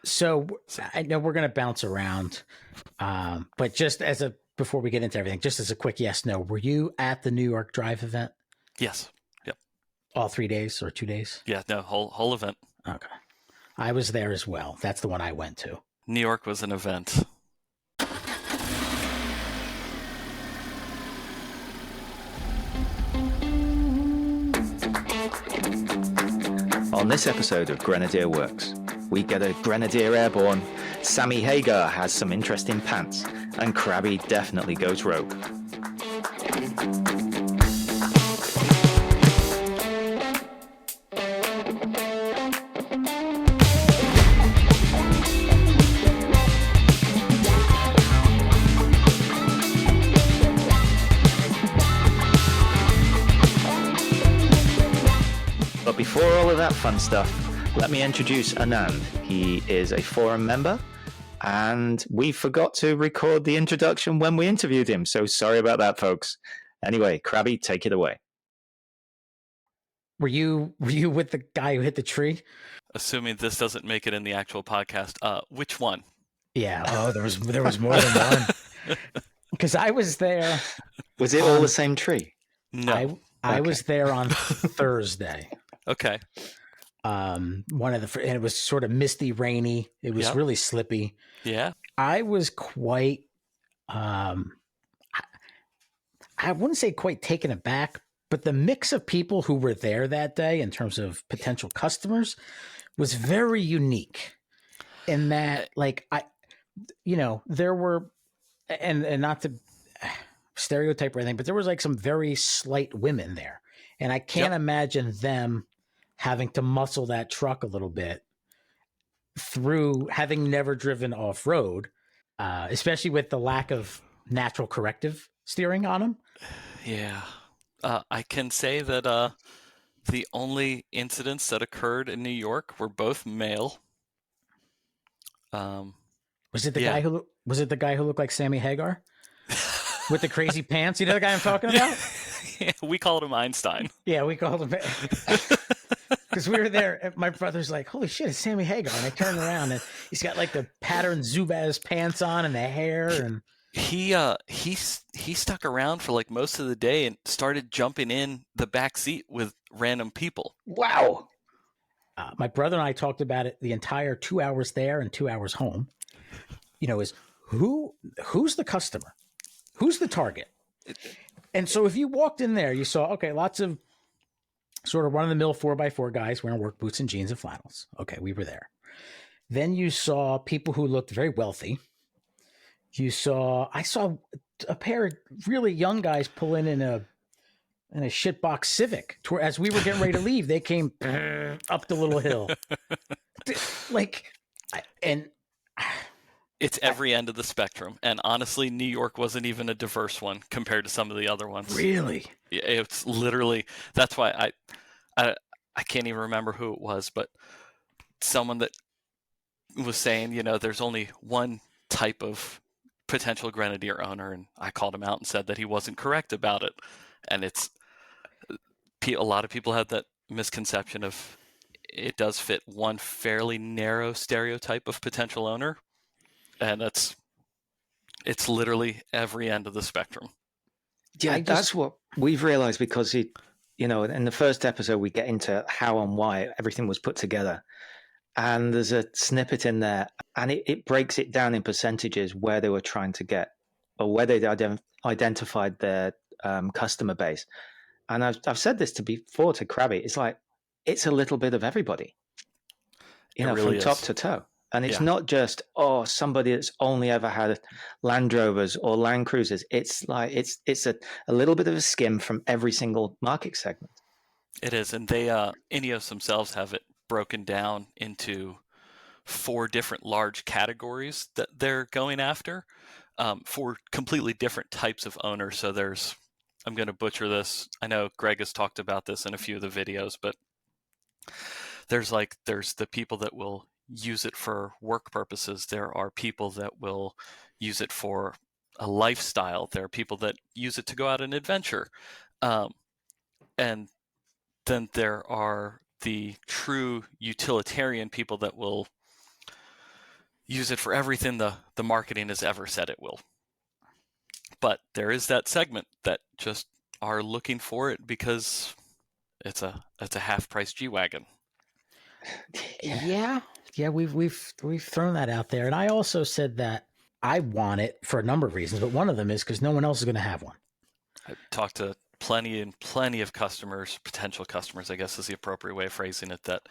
So I know we're going to bounce around, but just before we get into everything, just as a quick yes, no, were you at the New York Drive event? Yes. Yep. All 3 days or 2 days? Yeah, no, whole event. Okay. I was there as well. That's the one I went to. New York was an event. On this episode of Grenadier Works, we get a Grenadier Airborne, Sammy Hagar has some interesting pants, and Krabby definitely goes rogue. But before all of that fun stuff, let me introduce Anand. He is a forum member, and we forgot to record the introduction when we interviewed him, so sorry about that, folks. Anyway, Krabby, take it away. Were you with the guy who hit the tree? Assuming this doesn't make it in the actual podcast, which one? Yeah. Oh, there was more than one. Because I was there. Was it all the same tree? No. I was there on Thursday. Okay. And it was sort of misty, rainy. It was really slippy. Yeah. I was quite, I wouldn't say quite taken aback, but the mix of people who were there that day in terms of potential customers was very unique in that, like, there were, and not to stereotype or anything, but there was like some very slight women there. And I can't imagine them having to muscle that truck a little bit through having never driven off-road, especially with the lack of natural corrective steering on them. Yeah. I can say that the only incidents that occurred in New York were both male. Was it the guy who looked like Sammy Hagar with the crazy pants? You know the guy I'm talking about? Yeah, we called him Einstein. Yeah, we called him. Because we were there, and my brother's like, "Holy shit, it's Sammy Hagar!" And I turned around, and he's got like the patterned Zubaz pants on and the hair, and he stuck around for like most of the day and started jumping in the back seat with random people. Wow. My brother and I talked about it the entire 2 hours there and 2 hours home. Is who's the customer? Who's the target? And so if you walked in there, you saw, okay, lots of sort of run-of-the-mill 4x4 guys wearing work boots and jeans and flannels. Okay, we were there. Then you saw people who looked very wealthy. I saw a pair of really young guys pull in a shitbox Civic. As we were getting ready to leave, they came up the little hill. It's every end of the spectrum. And honestly, New York wasn't even a diverse one compared to some of the other ones. Really? It's literally, that's why I can't even remember who it was, but someone that was saying, there's only one type of potential Grenadier owner, and I called him out and said that he wasn't correct about it. And a lot of people have that misconception of it does fit one fairly narrow stereotype of potential owner. And it's literally every end of the spectrum. Yeah, that's what we've realized, because in the first episode, we get into how and why everything was put together. And there's a snippet in there, and it breaks it down in percentages where they were trying to get, or where they identified their customer base. And I've said this before to Krabby. It's like, it's a little bit of everybody, really from top to toe. And it's not just, somebody that's only ever had Land Rovers or Land Cruisers. It's like, it's a little bit of a skim from every single market segment. It is. And they, Ineos themselves have it broken down into 4 different large categories that they're going after, for completely different types of owners. So I'm going to butcher this. I know Greg has talked about this in a few of the videos, but there's the people that will use it for work purposes. There are people that will use it for a lifestyle. There are people that use it to go out and adventure. And then there are the true utilitarian people that will use it for everything the marketing has ever said it will. But there is that segment that just are looking for it because it's a half-price G-Wagon. Yeah, we've thrown that out there, and I also said that I want it for a number of reasons, but one of them is because no one else is going to have one. I've talked to plenty of customers, potential customers, I guess is the appropriate way of phrasing it, that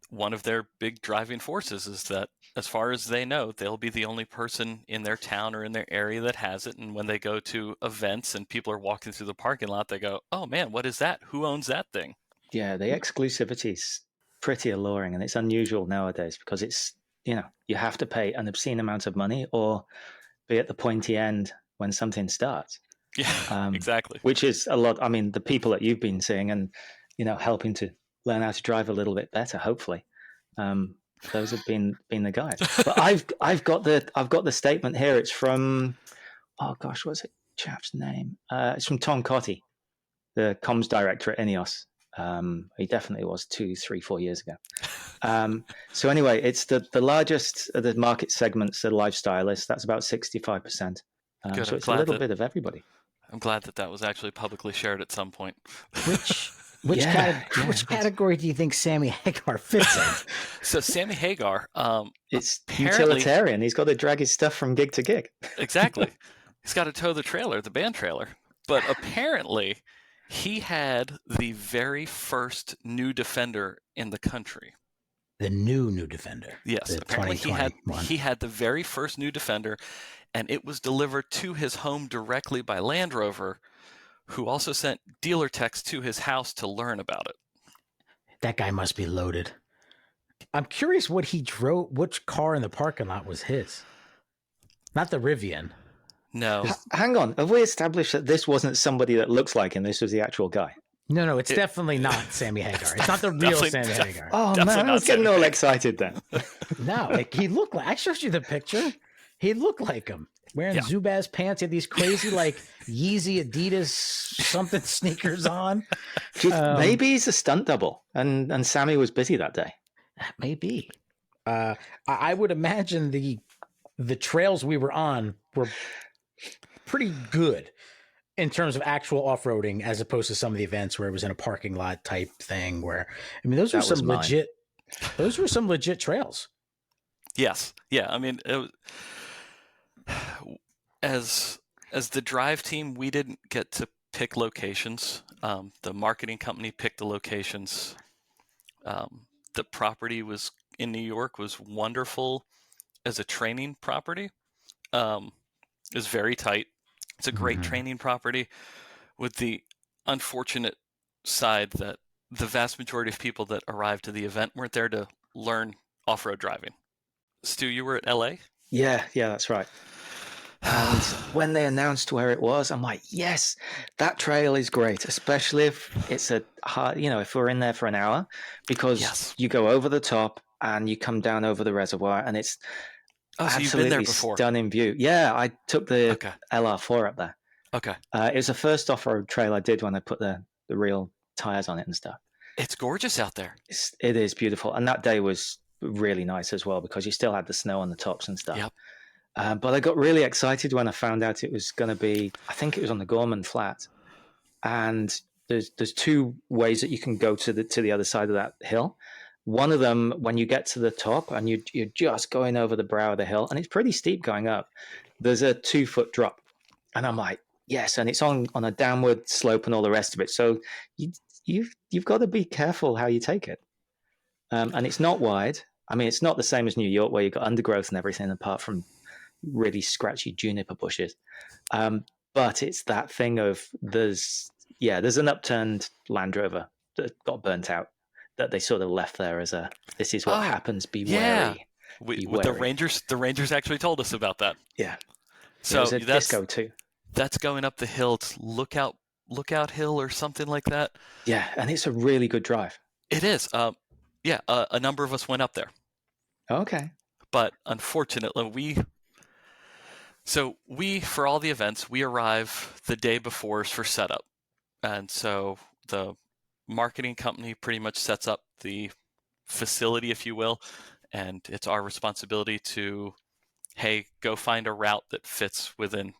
one of their big driving forces is that, as far as they know, they'll be the only person in their town or in their area that has it. And when they go to events and people are walking through the parking lot, they go, "Oh man, what is that? Who owns that thing?" Yeah, the exclusivity's pretty alluring, and it's unusual nowadays because it's, you have to pay an obscene amount of money or be at the pointy end when something starts. Yeah, exactly. Which is a lot. I mean, the people that you've been seeing and, helping to learn how to drive a little bit better, hopefully. Those have been the guys. But I've got the statement here. It's from, oh gosh, what's it chap's name? It's from Tom Cotty, the comms director at Ineos. He definitely was 2, 3, 4 years ago. So anyway, it's the largest of the market segments, the lifestyleists. That's about 65%. So it's a little bit of everybody. I'm glad that was actually publicly shared at some point. Which category do you think Sammy Hagar fits in? So Sammy Hagar, it's utilitarian. He's got to drag his stuff from gig to gig. Exactly. He's got to tow the trailer, the band trailer. But apparently, he had the very first new Defender in the country. The new Defender. Yes, apparently he had the very first new Defender, and it was delivered to his home directly by Land Rover, who also sent dealer techs to his house to learn about it. That guy must be loaded. I'm curious what he drove, which car in the parking lot was his. Not the Rivian. No. Hang on. Have we established that this wasn't somebody that looks like him? This was the actual guy? No, it's definitely not Sammy Hagar. It's not the real Sammy Hagar. Oh, man, I was getting all excited then. No, he looked like, I showed you the picture. He looked like him. Wearing Zubaz pants. He had these crazy, Yeezy Adidas something sneakers on. Maybe he's a stunt double, and Sammy was busy that day. Maybe. I would imagine the trails we were on were pretty good in terms of actual off-roading, as opposed to some of the events where it was in a parking lot type thing. Where those were some legit. Those were some legit trails. Yes. Yeah. I mean, as the drive team, we didn't get to pick locations. The marketing company picked the locations. The property was in New York, was wonderful as a training property. It was very tight. It's a great training property, with the unfortunate side that the vast majority of people that arrived to the event weren't there to learn off-road driving. Stu, you were at LA? Yeah, that's right. And when they announced where it was, I'm like, yes, that trail is great, especially if it's a hard, if we're in there for an hour, because you go over the top and you come down over the reservoir, and it's absolutely stunning view. Yeah, I took the LR4 up there. Okay. It was the first off-road trail I did when I put the real tires on it and stuff. It's gorgeous out there. It is beautiful. And that day was really nice as well, because you still had the snow on the tops and stuff. Yep. But I got really excited when I found out it was going to be, I think it was on the Gorman Flat. And there's 2 ways that you can go to the other side of that hill. One of them, when you get to the top and you're just going over the brow of the hill, and it's pretty steep going up, there's a 2-foot drop. And I'm like, yes, and it's on a downward slope and all the rest of it. So you've got to be careful how you take it. And it's not wide. I mean, it's not the same as New York, where you've got undergrowth and everything apart from really scratchy juniper bushes. But it's that thing of there's an upturned Land Rover that got burnt out, that they sort of left there as this is what happens, be wary. With the Rangers actually told us about that. Yeah. So that's disco too. That's going up the hill. It's lookout hill or something like that. Yeah, and it's a really good drive. It is. A number of us went up there. Okay. But unfortunately, for all the events, we arrive the day before for setup. And so the marketing company pretty much sets up the facility, if you will, and it's our responsibility to, hey, go find a route that fits within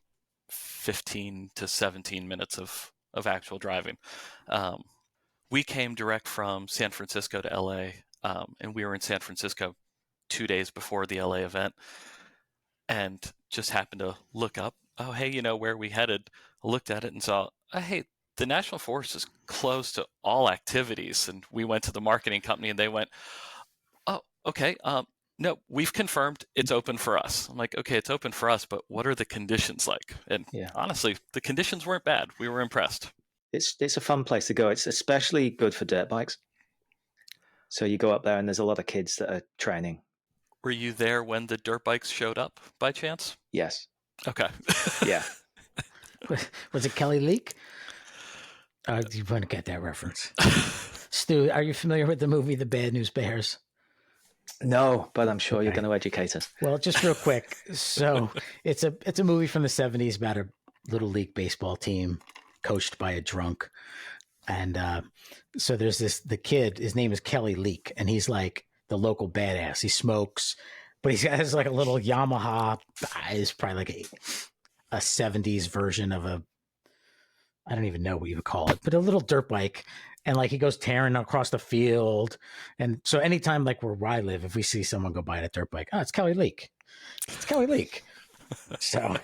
15 to 17 minutes of actual driving. We came direct from San Francisco to LA, and we were in San Francisco 2 days before the LA event, and just happened to look up, oh, hey, where are we headed? I looked at it and saw, oh, hey, the National Forest is closed to all activities. And we went to the marketing company and they went, oh, okay. No, we've confirmed it's open for us. I'm like, okay, it's open for us, but what are the conditions like? And honestly, the conditions weren't bad. We were impressed. It's a fun place to go. It's especially good for dirt bikes. So you go up there and there's a lot of kids that are training. Were you there when the dirt bikes showed up by chance? Yes. Okay. Yeah. Was it Kelly Leak? You want to get that reference. Stu, are you familiar with the movie The Bad News Bears? No, but I'm sure you're going to educate us. Well, just real quick. So it's a movie from the 70s about a little league baseball team coached by a drunk. And so there's the kid, his name is Kelly Leak, and he's like the local badass. He smokes, but he has like a little Yamaha. It's probably like a 70s version of I don't even know what you would call it, but a little dirt bike. And like he goes tearing across the field. And so anytime like where I live, if we see someone go by a dirt bike, oh, it's Kelly Leak. It's Kelly Leak. So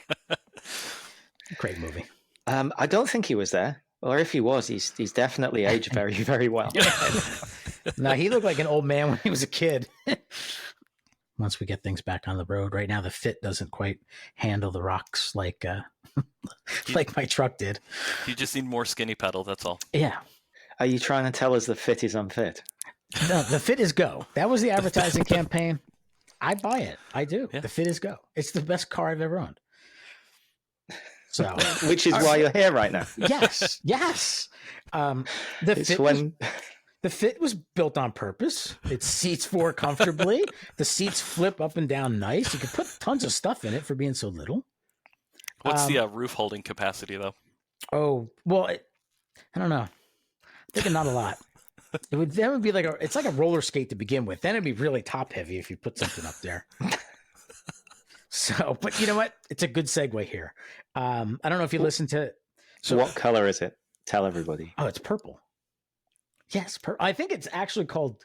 great movie. I don't think he was there. Or if he was, he's definitely aged very, very well. No, he looked like an old man when he was a kid. Once we get things back on the road, right now the Fit doesn't quite handle the rocks like like my truck did. You just need more skinny pedal, that's all. Yeah. Are you trying to tell us the Fit is unfit? No, the Fit is go. That was the advertising campaign. I buy it. I do. Yeah. The Fit is go. It's the best car I've ever owned. So, which is why you're here right now. Yes. The Fit was built on purpose. It seats four comfortably. The seats flip up and down nice. You can put tons of stuff in it for being so little. What's the roof holding capacity, though? Oh, well, I don't know. I'm thinking not a lot. That would be like it's like a roller skate to begin with. Then it'd be really top heavy if you put something up there. So, but you know what? It's a good segue here. I don't know if you listen to. So what color is it? Tell everybody. Oh, it's purple. Yes, I think it's actually called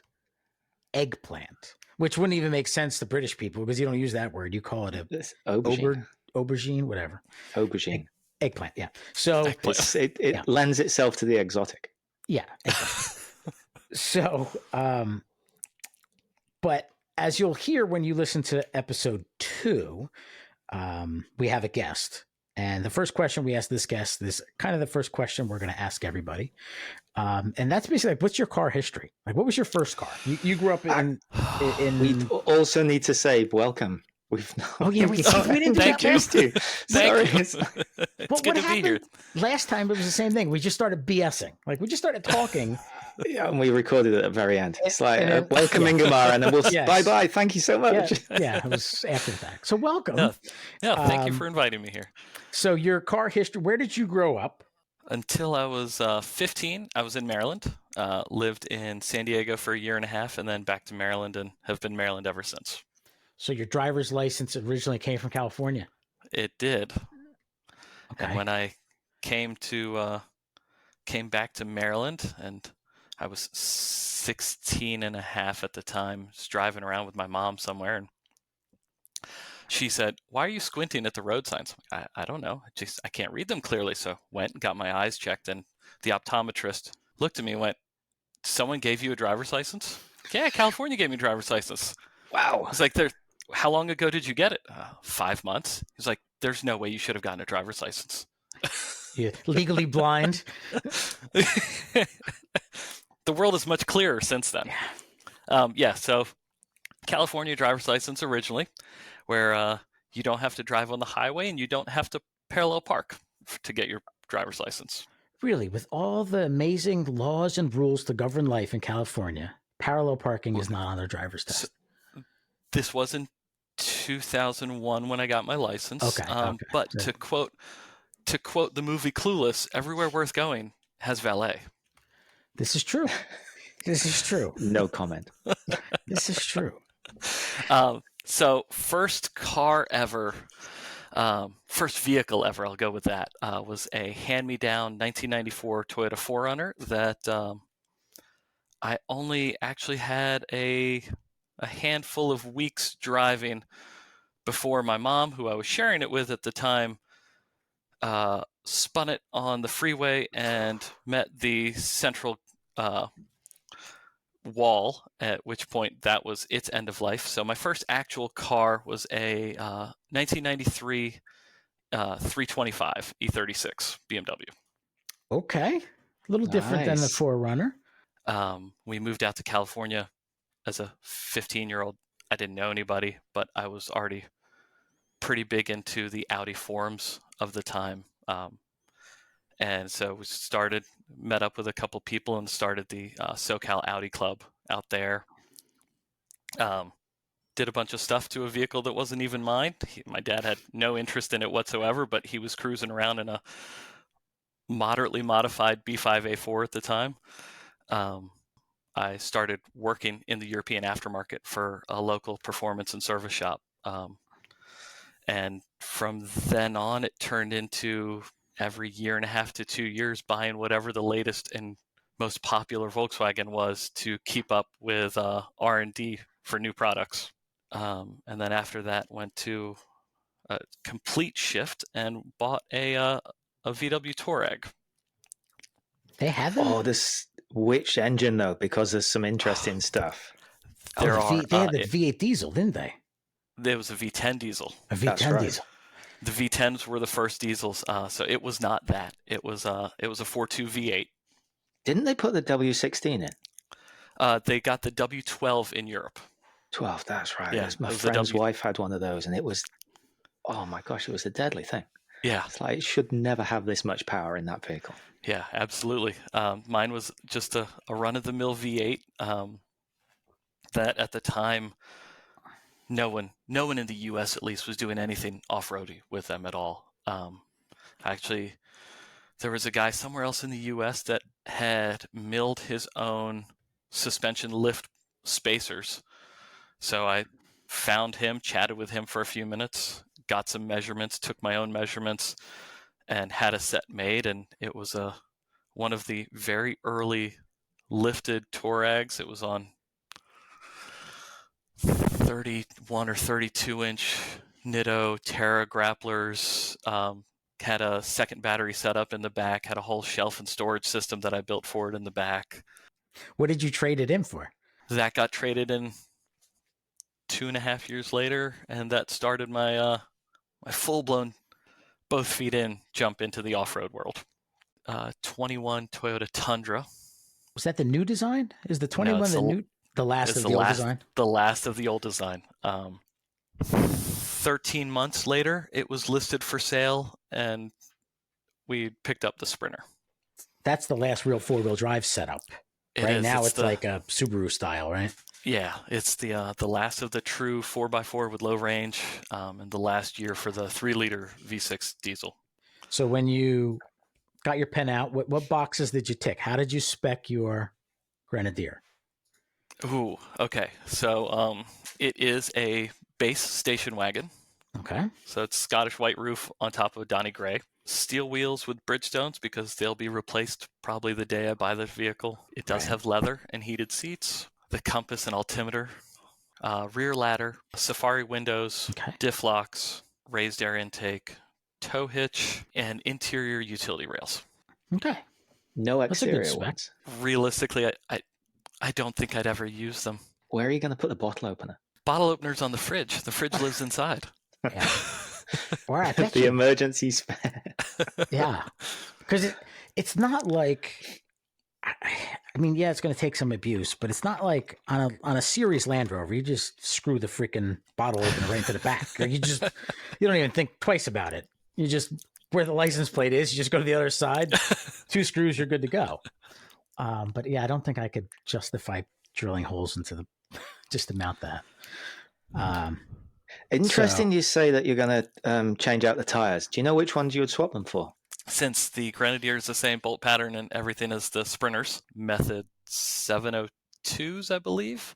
eggplant, which wouldn't even make sense to British people because you don't use that word. You call it aubergine, whatever. Aubergine. Eggplant, yeah. So it lends itself to the exotic. Yeah. So, but as you'll hear when you listen to episode 2, we have a guest. And the first question we ask this guest is kind of the first question we're going to ask everybody. And that's basically like, what's your car history? Like, what was your first car? You grew up in we also need to say welcome. We didn't do that last time. Sorry. It's good to be here. Last time it was the same thing. We just started BSing. Like we just started talking. Yeah, and we recorded it at the very end. It's like welcome Ingemar, and then we'll bye. Thank you so much. Yeah, it was after the fact. So welcome. Yeah, thank you for inviting me here. So your car history. Where did you grow up? Until I was 15, I was in Maryland. Lived in San Diego for a year and a half, and then back to Maryland, and have been Maryland ever since. So your driver's license originally came from California? It did. Okay. And when I came back to Maryland, and I was 16 and a half at the time, was driving around with my mom somewhere, and she said, "Why are you squinting at the road signs?" I don't know. I can't read them clearly. So went and got my eyes checked, and the optometrist looked at me and went, "Someone gave you a driver's license?" "Yeah, California gave me a driver's license." Wow. It's like, how long ago did you get it? 5 months. He's like, "There's no way you should have gotten a driver's license." You're legally blind. The world is much clearer since then. So California driver's license originally, where you don't have to drive on the highway and you don't have to parallel park to get your driver's license. Really, with all the amazing laws and rules to govern life in California, parallel parking is not on their driver's test. This was in 2001 when I got my license. Okay. But to quote the movie Clueless, everywhere worth going has valet. This is true. No comment. This is true. So first car ever, first vehicle ever, I'll go with that, was a hand-me-down 1994 Toyota 4Runner that I only actually had a handful of weeks driving before my mom, who I was sharing it with at the time, spun it on the freeway and met the central wall, at which point that was its end of life. So my first actual car was a 1993 325 E36 BMW. Okay. A little different than the Nice. 4Runner. We moved out to California as a 15-year-old. I didn't know anybody, but I was already pretty big into the Audi forums of the time. And so we met up with a couple people and started the SoCal Audi Club out there. Did a bunch of stuff to a vehicle that wasn't even mine. My dad had no interest in it whatsoever, but he was cruising around in a moderately modified B5A4 at the time. I started working in the European aftermarket for a local performance and service shop. And from then on, it turned into every year and a half to 2 years buying whatever the latest and most popular Volkswagen was to keep up with R&D for new products. And then after that, went to a complete shift and bought a VW Touareg. They have them? Oh, which engine though? Because there's some interesting stuff. They had the V8 diesel, didn't they? There was a V10 diesel. A V10 diesel. The V10s were the first diesels, so it was not that. It was a 4.2 V8. Didn't they put the W16 in? They got the W12 in Europe. 12, that's right. Yeah, My friend's wife had one of those, and it was, oh my gosh, it was a deadly thing. Yeah. It's like, it should never have this much power in that vehicle. Yeah, absolutely. Mine was just a run-of-the-mill V8 that at the time, no one in the U.S. at least was doing anything off-roady with them at all. Actually, there was a guy somewhere else in the U.S. that had milled his own suspension lift spacers. So I found him, chatted with him for a few minutes, got some measurements, took my own measurements, and had a set made. And it was one of the very early lifted Touaregs. It was on 31 or 32 inch Nitto Terra grapplers, had a second battery setup in the back, had a whole shelf and storage system that I built for it in the back. What did you trade it in for? That got traded in 2.5 years later, and that started my my full-blown, both feet in, jump into the off-road world. 21 Toyota Tundra. Was that the new design? Is the 21 no, the last of the old design? The last of the old design. 13 months later, it was listed for sale, and we picked up the Sprinter. That's the last real four-wheel drive setup. Right now, it's like a Subaru style, right? Yeah, it's the last of the true 4x4 with low range, and the last year for the 3-liter V6 diesel. So when you got your pen out, what boxes did you tick? How did you spec your Grenadier? Ooh, okay. So it is a base station wagon. Okay. So it's Scottish white roof on top of a Donny Gray. Steel wheels with Bridgestones because they'll be replaced probably the day I buy the vehicle. It does have leather and heated seats. The compass and altimeter. Rear ladder. Safari windows. Okay. Diff locks. Raised air intake. Tow hitch. And interior utility rails. Okay. No exterior ones. Realistically, I don't think I'd ever use them. Where are you going to put the bottle opener? Bottle opener's on the fridge. The fridge lives inside. Yeah. Or I bet the emergency spare. Yeah. Because it's not like, I mean, yeah, it's going to take some abuse, but it's not like on a serious Land Rover, you just screw the freaking bottle opener right into the back. Or you don't even think twice about it. You just, where the license plate is, you just go to the other side, 2 screws, you're good to go. But yeah, I don't think I could justify drilling holes into just to mount that. Interesting you say that you're going to change out the tires. Do you know which ones you would swap them for? Since the Grenadier is the same bolt pattern and everything as the Sprinters, Method 702s, I believe,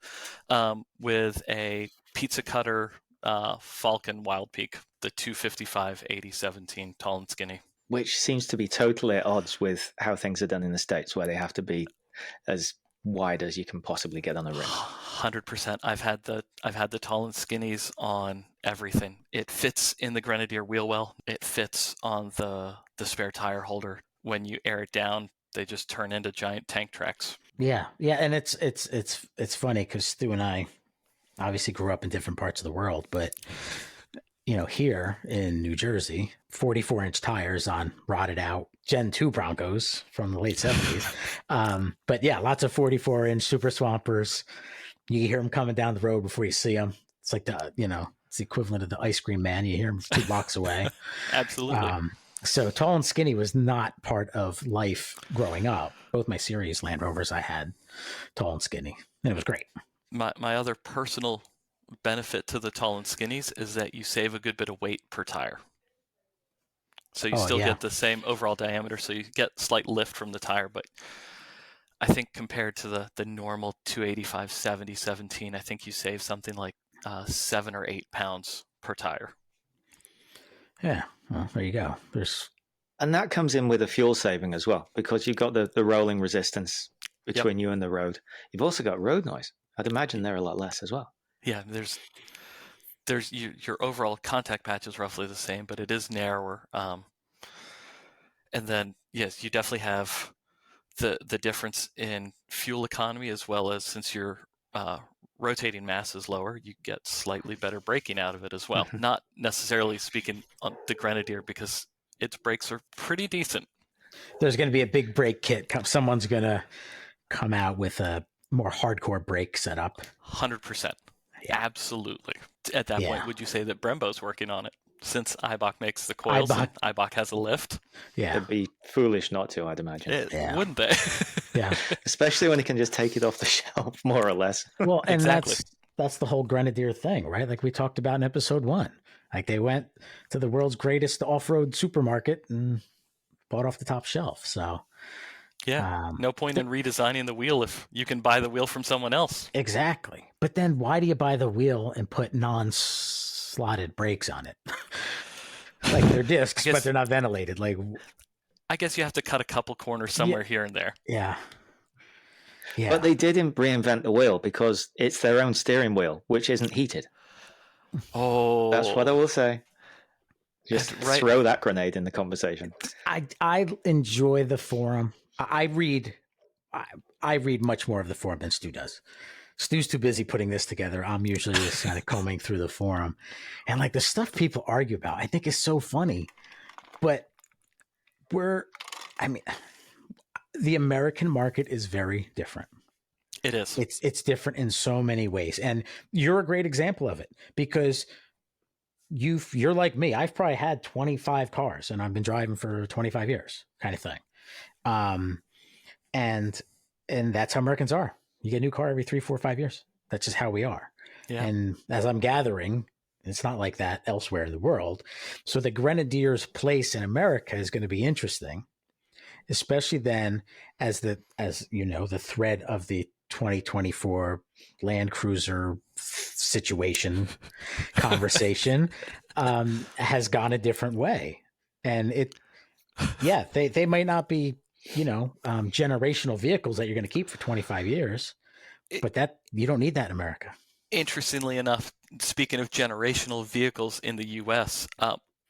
with a pizza cutter Falcon Wild Peak, the 255/80/17 tall and skinny. Which seems to be totally at odds with how things are done in the States, where they have to be as wide as you can possibly get on a rim. 100%. I've had the tall and skinnies on everything. It fits in the Grenadier wheel well. It fits on the spare tire holder. When you air it down, they just turn into giant tank tracks. Yeah, and it's funny because Stu and I obviously grew up in different parts of the world, but here in New Jersey, 44-inch tires on rotted out Gen 2 Broncos from the late 70s. But yeah, lots of 44-inch super swampers. You hear them coming down the road before you see them. It's like it's the equivalent of the ice cream man. You hear them 2 blocks away. Absolutely. So tall and skinny was not part of life growing up. Both my series Land Rovers, I had tall and skinny, and it was great. My other personal benefit to the tall and skinnies is that you save a good bit of weight per tire. So you still get the same overall diameter, so you get slight lift from the tire, but I think compared to the normal 285/70/17, I think you save something like 7 or 8 pounds per tire. Yeah, well, there you go. And that comes in with a fuel saving as well, because you've got the rolling resistance between you and the road. You've also got road noise. I'd imagine they're a lot less as well. Yeah, there's your overall contact patch is roughly the same, but it is narrower. And then yes, you definitely have the difference in fuel economy, as well as, since your rotating mass is lower, you get slightly better braking out of it as well. Not necessarily speaking on the Grenadier, because its brakes are pretty decent. There's going to be a big brake kit. Someone's going to come out with a more hardcore brake setup. 100%. Yeah. Absolutely. At that point, would you say that Brembo's working on it? Since Eibach makes the coils and Eibach has a lift? Yeah. It'd be foolish not to, I'd imagine. Wouldn't they? Yeah. Especially when you can just take it off the shelf, more or less. Well, and exactly. that's the whole Grenadier thing, right? Like we talked about in episode 1. Like they went to the world's greatest off-road supermarket and bought off the top shelf. So yeah, no point in redesigning the wheel if you can buy the wheel from someone else. Exactly. But then why do you buy the wheel and put non-slotted brakes on it? Like they're discs, but they're not ventilated. Like, I guess you have to cut a couple corners somewhere here and there. Yeah. Yeah. But they didn't reinvent the wheel, because it's their own steering wheel, which isn't heated. Oh, that's what I will say. Just throw that grenade in the conversation. I enjoy the forum. I read much more of the forum than Stu does. Stu's too busy putting this together. I'm usually just kind of combing through the forum, and like the stuff people argue about, I think is so funny. But the American market is very different. It is. It's different in so many ways, and you're a great example of it, because you're like me. I've probably had 25 cars, and I've been driving for 25 years, kind of thing. And that's how Americans are. You get a new car every 3, 4, 5 years. That's just how we are. Yeah. And as I'm gathering, it's not like that elsewhere in the world. So the Grenadier's place in America is going to be interesting, especially then as the thread of the 2024 Land Cruiser situation conversation has gone a different way. And they might not be, generational vehicles that you're going to keep for 25 years, but that you don't need that in America. Interestingly enough, speaking of generational vehicles in the U.S.,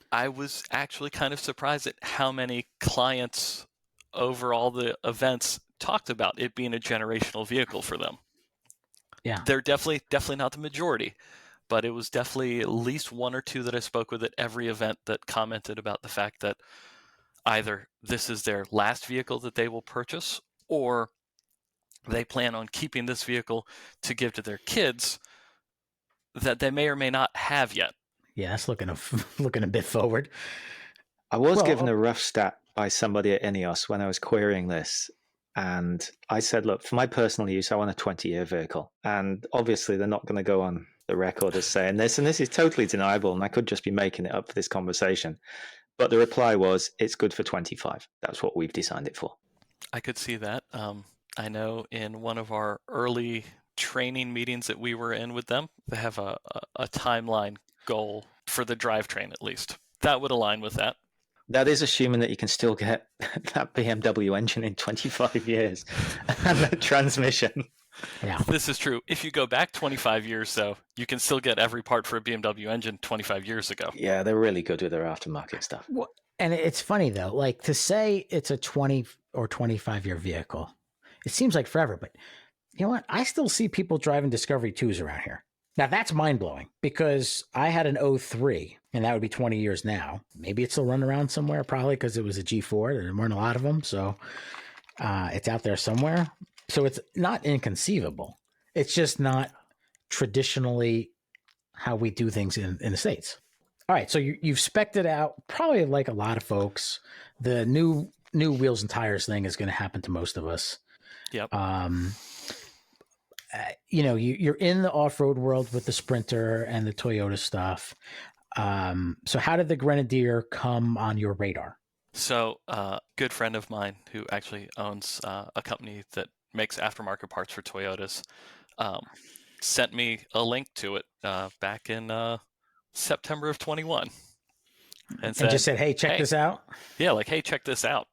I was actually kind of surprised at how many clients over all the events talked about it being a generational vehicle for them. Yeah. They're definitely not the majority, but it was definitely at least one or two that I spoke with at every event that commented about the fact that either this is their last vehicle that they will purchase, or they plan on keeping this vehicle to give to their kids that they may or may not have yet. Yeah, that's looking a bit forward. I was given a rough stat by somebody at Ineos when I was querying this. And I said, look, for my personal use, I want a 20-year vehicle. And obviously, they're not going to go on the record as saying this. And this is totally deniable. And I could just be making it up for this conversation. But the reply was, it's good for 25. That's what we've designed it for. I could see that. I know in one of our early training meetings that we were in with them, they have a timeline goal for the drivetrain, at least. That would align with that. That is assuming that you can still get that BMW engine in 25 years and the transmission. Yeah. This is true. If you go back 25 years, though, you can still get every part for a BMW engine 25 years ago. Yeah, they're really good with their aftermarket stuff. Well, and it's funny, though, like to say it's a 20 or 25-year vehicle, it seems like forever, but you know what? I still see people driving Discovery 2s around here. Now, that's mind-blowing because I had an 03, and that would be 20 years now. Maybe it's still running around somewhere, probably because it was a G4. There weren't a lot of them, so it's out there somewhere. So it's not inconceivable. It's just not traditionally how we do things in the States. All right, so you've spec'd it out, probably like a lot of folks. The new wheels and tires thing is going to happen to most of us. Yep. You're in the off-road world with the Sprinter and the Toyota stuff. So how did the Grenadier come on your radar? So a good friend of mine who actually owns a company that makes aftermarket parts for Toyotas sent me a link to it back in September of 21. And just said, hey, check this out? Yeah, like, hey, check this out.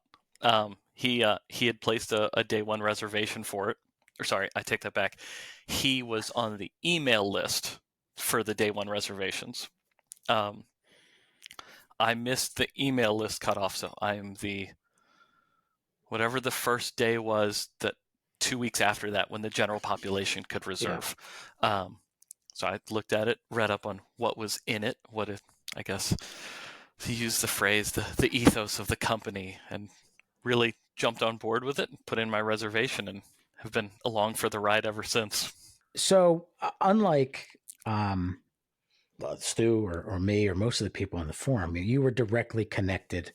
He had placed a day one reservation for it. Or sorry, I take that back. He was on the email list for the day one reservations. I missed the email list cutoff, so I am whatever the first day was, that 2 weeks after that when the general population could reserve. Yeah. So I looked at it, read up on what was in it, I guess, to use the phrase, the ethos of the company, and really jumped on board with it and put in my reservation and have been along for the ride ever since. So unlike Stu or me or most of the people on the forum, you were directly connected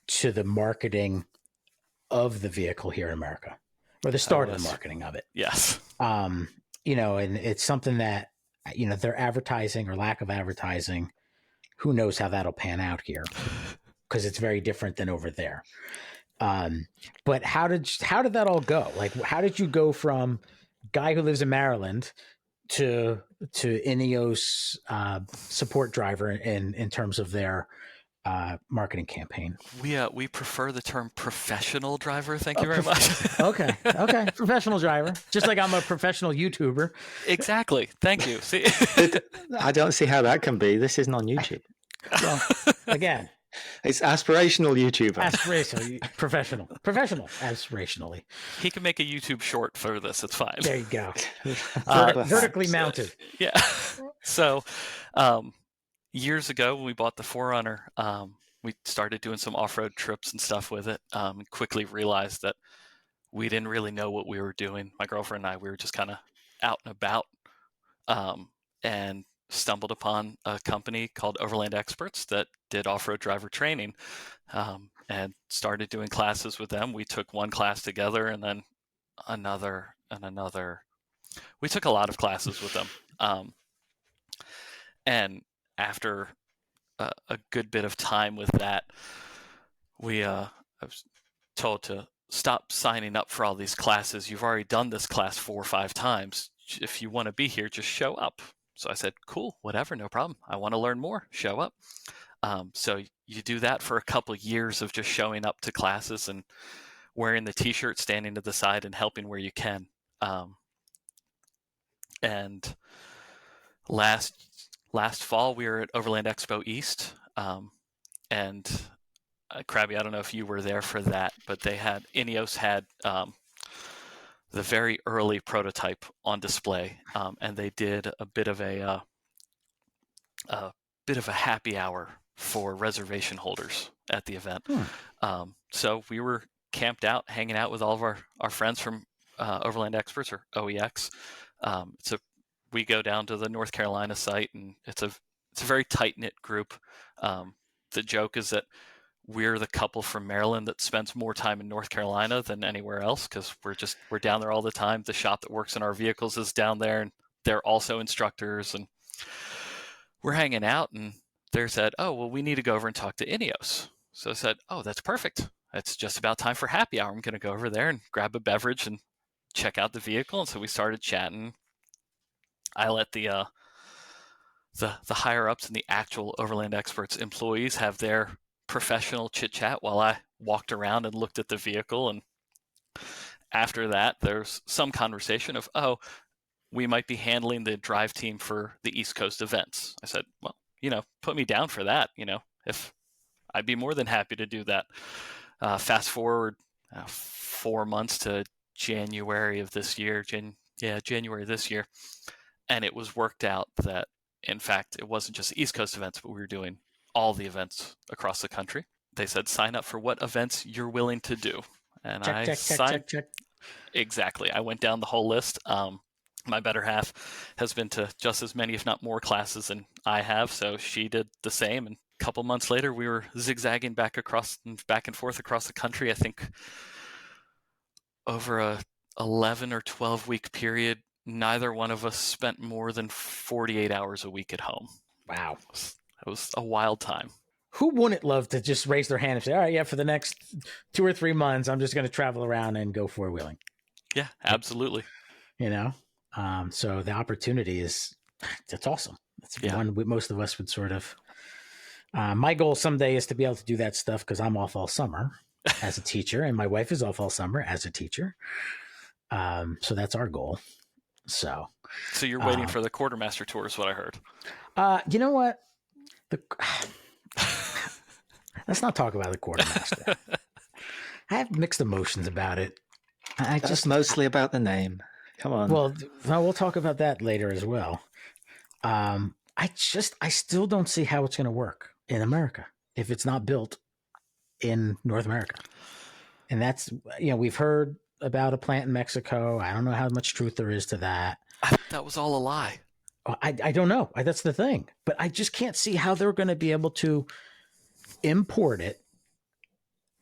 to the marketing of the vehicle here in America, or the start of the marketing of it. Yes. And it's something that, their advertising or lack of advertising, who knows how that'll pan out here, because it's very different than over there. But how did that all go? Like, how did you go from guy who lives in Maryland to Ineos support driver in terms of their marketing campaign? We prefer the term professional driver. Thank you very much. Okay. Professional driver. Just like I'm a professional YouTuber. Exactly. Thank you. See, I don't see how that can be. This isn't on YouTube. Well, again, it's aspirational YouTuber. Aspirational, professional, aspirationally. He can make a YouTube short for this. It's fine. There you go. Vertically mounted. Yeah. So, years ago when we bought the 4Runner, we started doing some off-road trips and stuff with it, and quickly realized that we didn't really know what we were doing. My girlfriend and I, we were just kind of out and about, and stumbled upon a company called Overland Experts that did off-road driver training, and started doing classes with them. We took one class together and then another and another. We took a lot of classes with them. And after a good bit of time with that, I was told to stop signing up for all these classes. You've already done this class 4 or 5 times. If you want to be here, just show up. So I said, cool, whatever, no problem. I want to learn more, show up. So you do that for a couple of years of just showing up to classes and wearing the t-shirt, standing to the side and helping where you can. And last fall, we were at Overland Expo East, and Krabby, I don't know if you were there for that, but Ineos had the very early prototype on display, and they did a bit of a happy hour for reservation holders at the event. So we were camped out, hanging out with all of our friends from Overland Experts, or OEX. We go down to the North Carolina site, and it's a very tight-knit group. The joke is that we're the couple from Maryland that spends more time in North Carolina than anywhere else, because we're down there all the time. The shop that works in our vehicles is down there, and they're also instructors, and we're hanging out, and they said, oh, well, we need to go over and talk to Ineos. So I said, oh, that's perfect. It's just about time for happy hour. I'm going to go over there and grab a beverage and check out the vehicle. And so we started chatting. I let the higher ups and the actual Overland Experts employees have their professional chit chat while I walked around and looked at the vehicle. And after that, there's some conversation of, oh, we might be handling the drive team for the East Coast events. I said, well, put me down for that. If I'd be more than happy to do that. Fast forward 4 months to January of this year. January this year. And it was worked out that, in fact, it wasn't just East Coast events, but we were doing all the events across the country. They said, sign up for what events you're willing to do. And check. Exactly. I went down the whole list. My better half has been to just as many, if not more, classes than I have. So she did the same. And a couple months later, we were zigzagging back and forth across the country. I think over a 11 or 12 week period, neither one of us spent more than 48 hours a week at home. Wow. It was a wild time. Who wouldn't love to just raise their hand and say, all right, yeah, for the next 2 or 3 months, I'm just going to travel around and go four-wheeling. Yeah, absolutely. So the opportunity that's awesome. That's one most of us would sort of, my goal someday is to be able to do that stuff because I'm off all summer as a teacher and my wife is off all summer as a teacher. So that's our goal. So you're waiting for the quartermaster tour is what I heard. You know what? Let's not talk about the quartermaster. I have mixed emotions about it. That's mostly about the name. Come on. Well, we'll talk about that later as well. I still don't see how it's going to work in America if it's not built in North America. And that's, we've heard about a plant in Mexico. I don't know how much truth there is to that. That was all a lie. I don't know. That's the thing. But I just can't see how they're going to be able to import it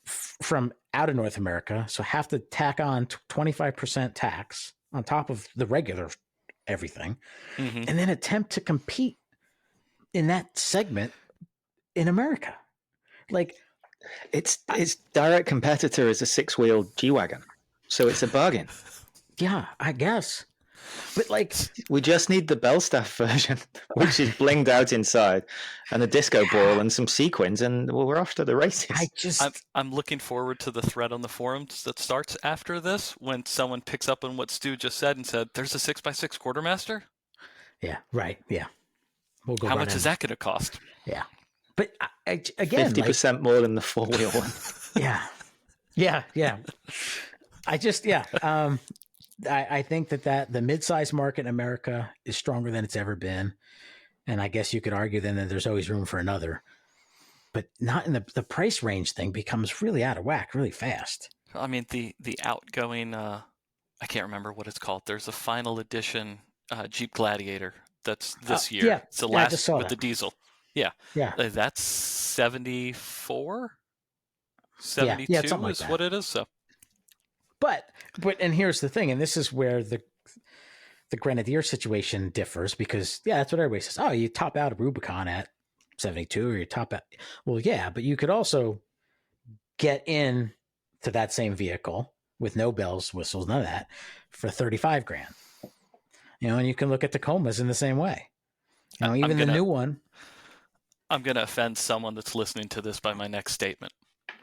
from out of North America. So have to tack on 25% tax on top of the regular everything, and then attempt to compete in that segment in America. Like its direct competitor is a 6-wheel G-Wagon. So it's a bargain. Yeah, I guess. But we just need the Bellstaff version, which is blinged out inside, and a disco ball and some sequins, and we're off to the races. I'm looking forward to the thread on the forums that starts after this when someone picks up on what Stu just said and said, "There's a 6x6 quartermaster." Yeah, right. Yeah, we'll go. How much is that going to cost? Yeah, but again, 50% more than the 4-wheel one. Yeah. I think that the mid-size market in America is stronger than it's ever been. And I guess you could argue then that there's always room for another. But not in the price range thing becomes really out of whack really fast. I mean, the outgoing, I can't remember what it's called. There's a final edition Jeep Gladiator that's this year. Yeah. It's the last with the diesel. Yeah. Yeah. That's 74? 72 is like what it is. So. But and here's the thing, and this is where the Grenadier situation differs because that's what everybody says. Oh, you top out a Rubicon at 72, or you top out. Well, yeah, but you could also get in to that same vehicle with no bells, whistles, none of that for $35,000. And you can look at Tacomas in the same way. Even the new one. I'm going to offend someone that's listening to this by my next statement.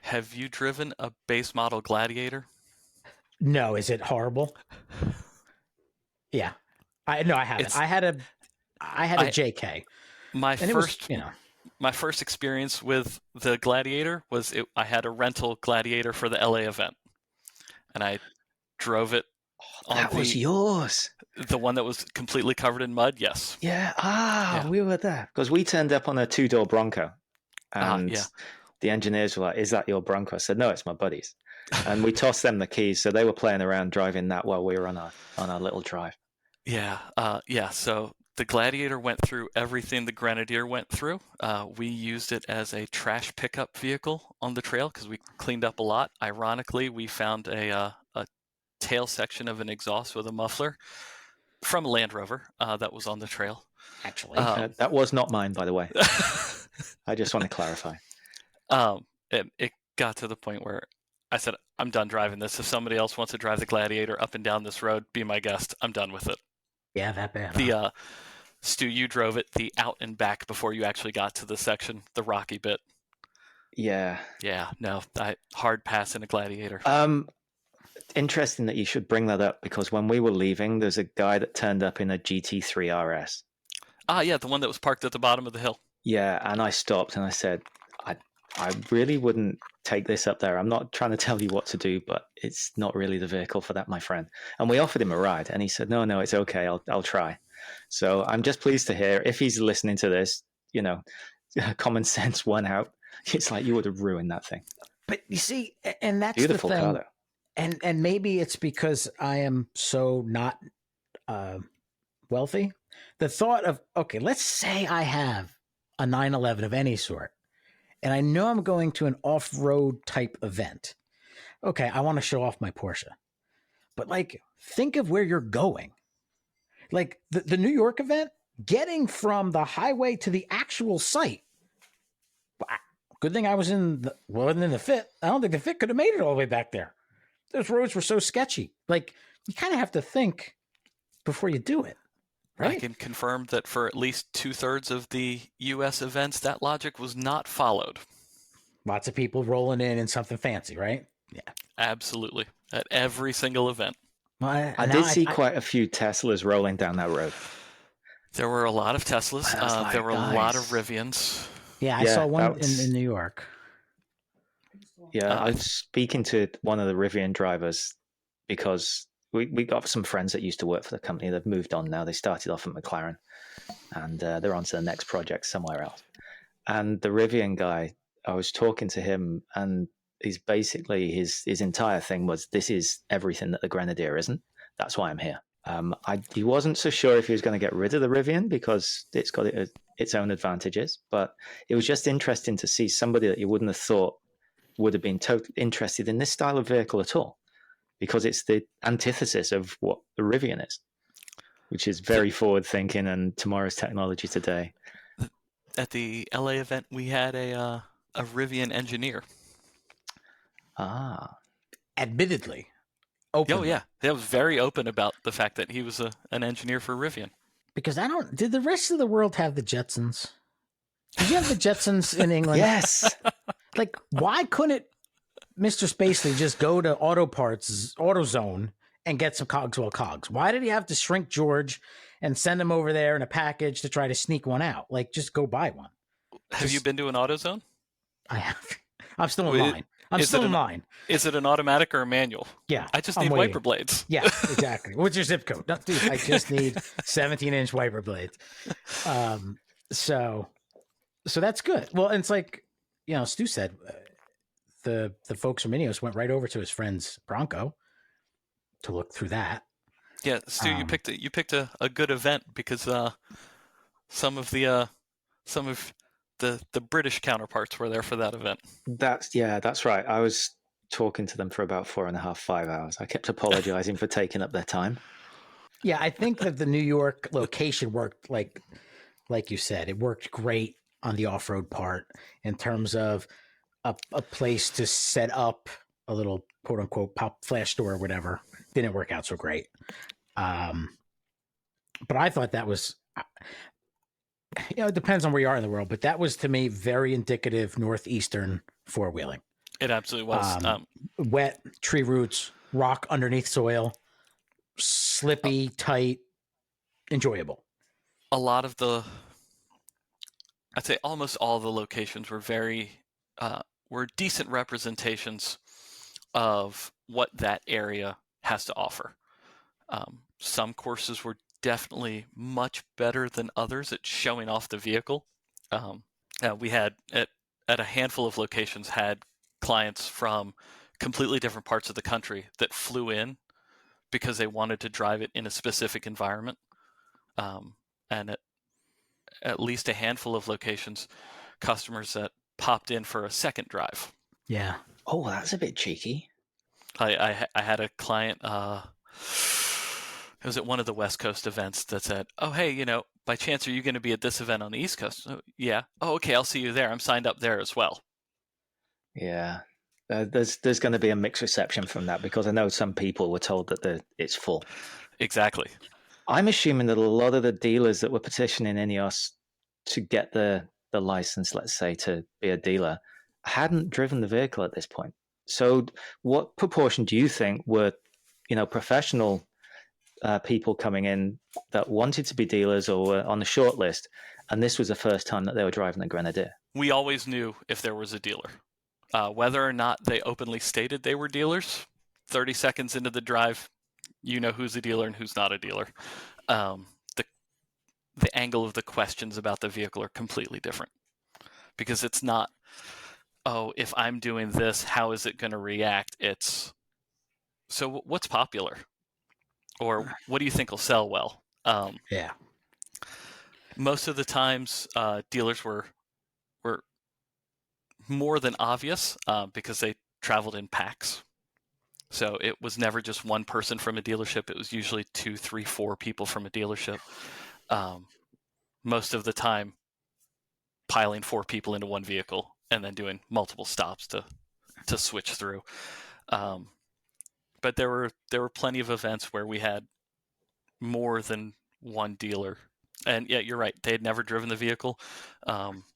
Have you driven a base model Gladiator? No, is it horrible? Yeah, I haven't. I had a JK. My first experience with the Gladiator was I had a rental Gladiator for the LA event, and I drove it. That was yours. The one that was completely covered in mud. Yes. Yeah. We were there because we turned up on a 2-door Bronco, and the engineers were like, "Is that your Bronco?" I said, "No, it's my buddy's." And we tossed them the keys, so they were playing around driving that while we were on our little drive. Yeah. So the Gladiator went through everything the Grenadier went through. We used it as a trash pickup vehicle on the trail because we cleaned up a lot. Ironically, we found a tail section of an exhaust with a muffler from a Land Rover that was on the trail. Actually, that was not mine, by the way. I just want to clarify. It got to the point where I said, I'm done driving this. If somebody else wants to drive the Gladiator up and down this road, be my guest. I'm done with it. Yeah, that bad. The Stu, you drove it the out and back before you actually got to the section, the rocky bit. Yeah. Yeah, no, hard pass in a Gladiator. Interesting that you should bring that up, because when we were leaving, there's a guy that turned up in a GT3 RS. Ah, yeah, the one that was parked at the bottom of the hill. Yeah, and I stopped and I said, I really wouldn't take this up there. I'm not trying to tell you what to do, but it's not really the vehicle for that, my friend. And we offered him a ride, and he said, no, it's okay. I'll try. So I'm just pleased to hear, if he's listening to this, common sense won out. It's like, you would have ruined that thing. But you see, and that's beautiful the thing. Car, though. And maybe it's because I am so not wealthy. The thought of, okay, let's say I have a 911 of any sort, and I know I'm going to an off-road type event. Okay, I want to show off my Porsche. But like, think of where you're going. Like the New York event, getting from the highway to the actual site. Good thing I wasn't in the Fit. I don't think the Fit could have made it all the way back there. Those roads were so sketchy. Like, you kind of have to think before you do it, right? I can confirm that for at least 2/3 of the U.S. events, that logic was not followed. Lots of people rolling in something fancy, right? Yeah. Absolutely. At every single event. Well, I did see quite a few Teslas rolling down that road. There were a lot of Teslas. Like, there were a lot of Rivians. Yeah, I saw one in New York. Yeah, I was speaking to one of the Rivian drivers because we got some friends that used to work for the company. They've moved on now. They started off at McLaren, and they're on to the next project somewhere else. And the Rivian guy, I was talking to him, and he's basically his entire thing was, this is everything that the Grenadier isn't. That's why I'm here. He wasn't so sure if he was going to get rid of the Rivian because it's got its own advantages, but it was just interesting to see somebody that you wouldn't have thought would have been totally interested in this style of vehicle at all, because it's the antithesis of what the Rivian is, which is very forward thinking and tomorrow's technology today. At the LA event, we had a Rivian engineer. Admittedly. Openly. Oh, yeah. He was very open about the fact that he was an engineer for Rivian. Because did the rest of the world have the Jetsons? Did you have the Jetsons in England? Yes. Like, why couldn't Mr. Spacely just go to AutoZone and get some Cogswell cogs? Why did he have to shrink George and send him over there in a package to try to sneak one out? Like, just go buy one. Have you been to an AutoZone? I have. I'm still in line. I'm still in line. Is it an automatic or a manual? Yeah. I just need wiper blades. Yeah, exactly. What's your zip code? No, dude, I just need 17-inch wiper blades. So that's good. Well, and it's like, Stu said, the folks from Ineos went right over to his friend's Bronco to look through that. Yeah, Stu, you picked a good event because some of the British counterparts were there for that event. That's right. I was talking to them for about 4.5, 5 hours. I kept apologizing for taking up their time. Yeah, I think that the New York location worked like you said. It worked great on the off-road part in terms of a place to set up a little quote-unquote pop flash store or whatever. Didn't work out so great. But I thought that was, it depends on where you are in the world, but that was to me very indicative Northeastern four-wheeling. It absolutely was. Wet, tree roots, rock underneath soil, slippy, tight, enjoyable. A lot of I'd say almost all the locations were were decent representations of what that area has to offer. Some courses were definitely much better than others at showing off the vehicle. We had at a handful of locations had clients from completely different parts of the country that flew in because they wanted to drive it in a specific environment. And at least a handful of locations, customers that popped in for a second drive. Yeah. Oh, that's a bit cheeky. I had a client, it was at one of the West Coast events that said, oh, hey, by chance, are you going to be at this event on the East Coast? Oh, yeah. Oh, okay, I'll see you there. I'm signed up there as well. Yeah. there's going to be a mixed reception from that, because I know some people were told that it's full. Exactly. I'm assuming that a lot of the dealers that were petitioning INEOS to get the license, let's say, to be a dealer, hadn't driven the vehicle at this point. So what proportion do you think were, professional people coming in that wanted to be dealers or were on the short list, and this was the first time that they were driving the Grenadier? We always knew if there was a dealer. Whether or not they openly stated they were dealers, 30 seconds into the drive, you know who's a dealer and who's not a dealer. The angle of the questions about the vehicle are completely different, because it's not, oh, if I'm doing this, how is it going to react? It's, so what's popular? Or what do you think will sell well? Yeah. Most of the times, dealers were more than obvious because they traveled in packs. So it was never just one person from a dealership. It was usually 2, 3, 4 people from a dealership. Most of the time, piling 4 people into one vehicle and then doing multiple stops to switch through. But there were plenty of events where we had more than one dealer. And yeah, you're right. They had never driven the vehicle.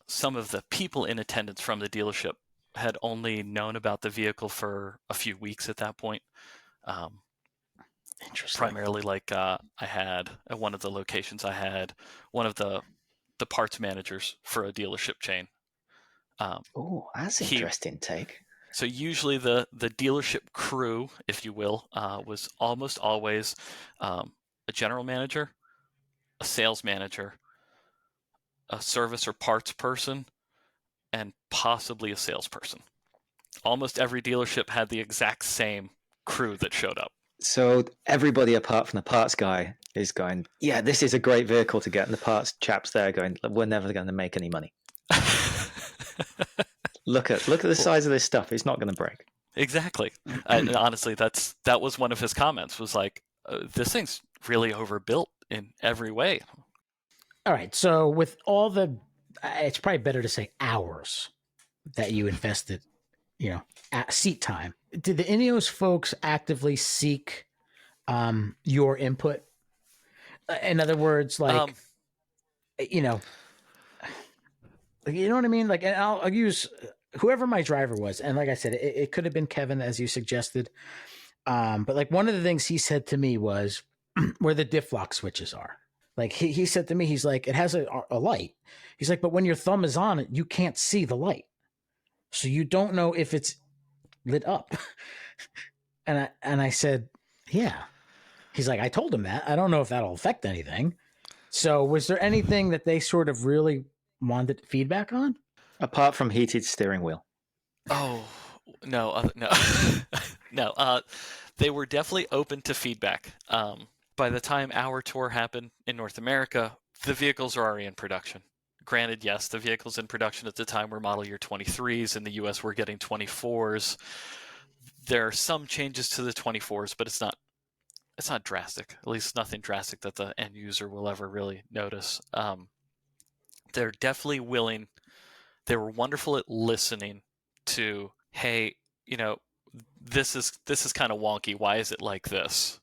Some of the people in attendance from the dealership had only known about the vehicle for a few weeks at that point. Interesting. Primarily, like I had at one of the locations, I had one of the parts managers for a dealership chain. Oh, that's interesting take. So usually the dealership crew, if you will, was almost always a general manager, a sales manager, a service or parts person, and possibly a salesperson. Almost every dealership had the exact same crew that showed up. So everybody apart from the parts guy is going, yeah, this is a great vehicle to get. And the parts chaps there going, we're never going to make any money. Look at the size of this stuff. It's not going to break. Exactly. And honestly, that was one of his comments, was like, this thing's really overbuilt in every way. All right. So with all the, it's probably better to say hours that you invested, at seat time. Did the INEOS folks actively seek your input? In other words, like, you know what I mean? Like, and I'll use whoever my driver was. And like I said, it could have been Kevin, as you suggested. But like one of the things he said to me was where the diff lock switches are. Like he said to me, he's like, it has a light. He's like, but when your thumb is on it, you can't see the light. So you don't know if it's lit up. and I said, yeah. He's like, I told him that. I don't know if that'll affect anything. So was there anything that they sort of really wanted feedback on? Apart from heated steering wheel. Oh, no. No. They were definitely open to feedback. By the time our tour happened in North America, the vehicles are already in production. Granted, yes, the vehicles in production at the time were model year 23s. In the US, we're getting 24s. There are some changes to the 24s, but it's not drastic. At least nothing drastic that the end user will ever really notice. They're definitely willing. They were wonderful at listening to, hey, this is kind of wonky. Why is it like this?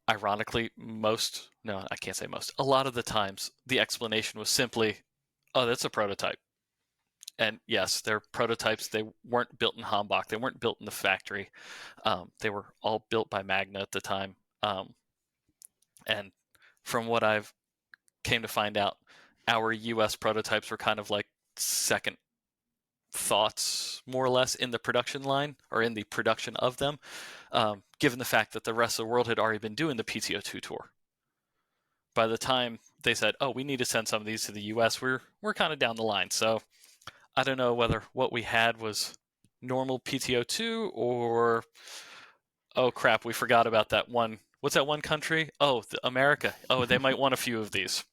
Ironically, I can't say most. A lot of the times, the explanation was simply, oh, that's a prototype. And yes, they're prototypes. They weren't built in Hambach. They weren't built in the factory. They were all built by Magna at the time. And from what I've came to find out, our US prototypes were kind of like second thoughts, more or less, in the production line, or in the production of them, given the fact that the rest of the world had already been doing the PTO2 tour. By the time they said, oh, we need to send some of these to the US, we're kind of down the line. So I don't know whether what we had was normal PTO2 or, oh crap, we forgot about that one. What's that one country? Oh, America. Oh, they might want a few of these.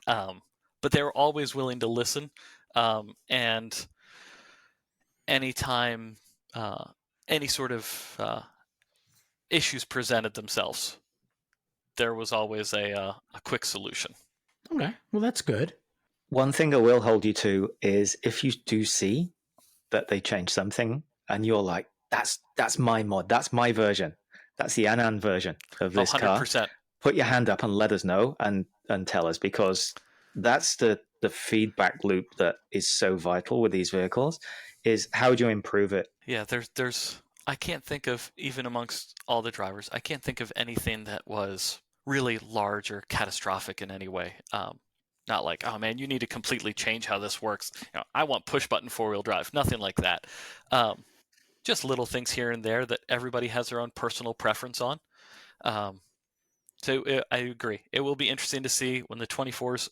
But they were always willing to listen. And anytime any sort of issues presented themselves, there was always a quick solution. Okay, well, that's good. One thing I will hold you to is if you do see that they change something, and you're like, that's my mod, that's my version, that's the Anand version of this 100%. car. Put your hand up and let us know and tell us, because that's the feedback loop that is so vital with these vehicles. Is how do you improve it? Yeah, there's I can't think of, even amongst all the drivers, I can't think of anything that was really large or catastrophic in any way. Not like, oh man, you need to completely change how this works. I want push button 4-wheel drive. Nothing like that. Just little things here and there that everybody has their own personal preference on. So I agree. It will be interesting to see when the 24s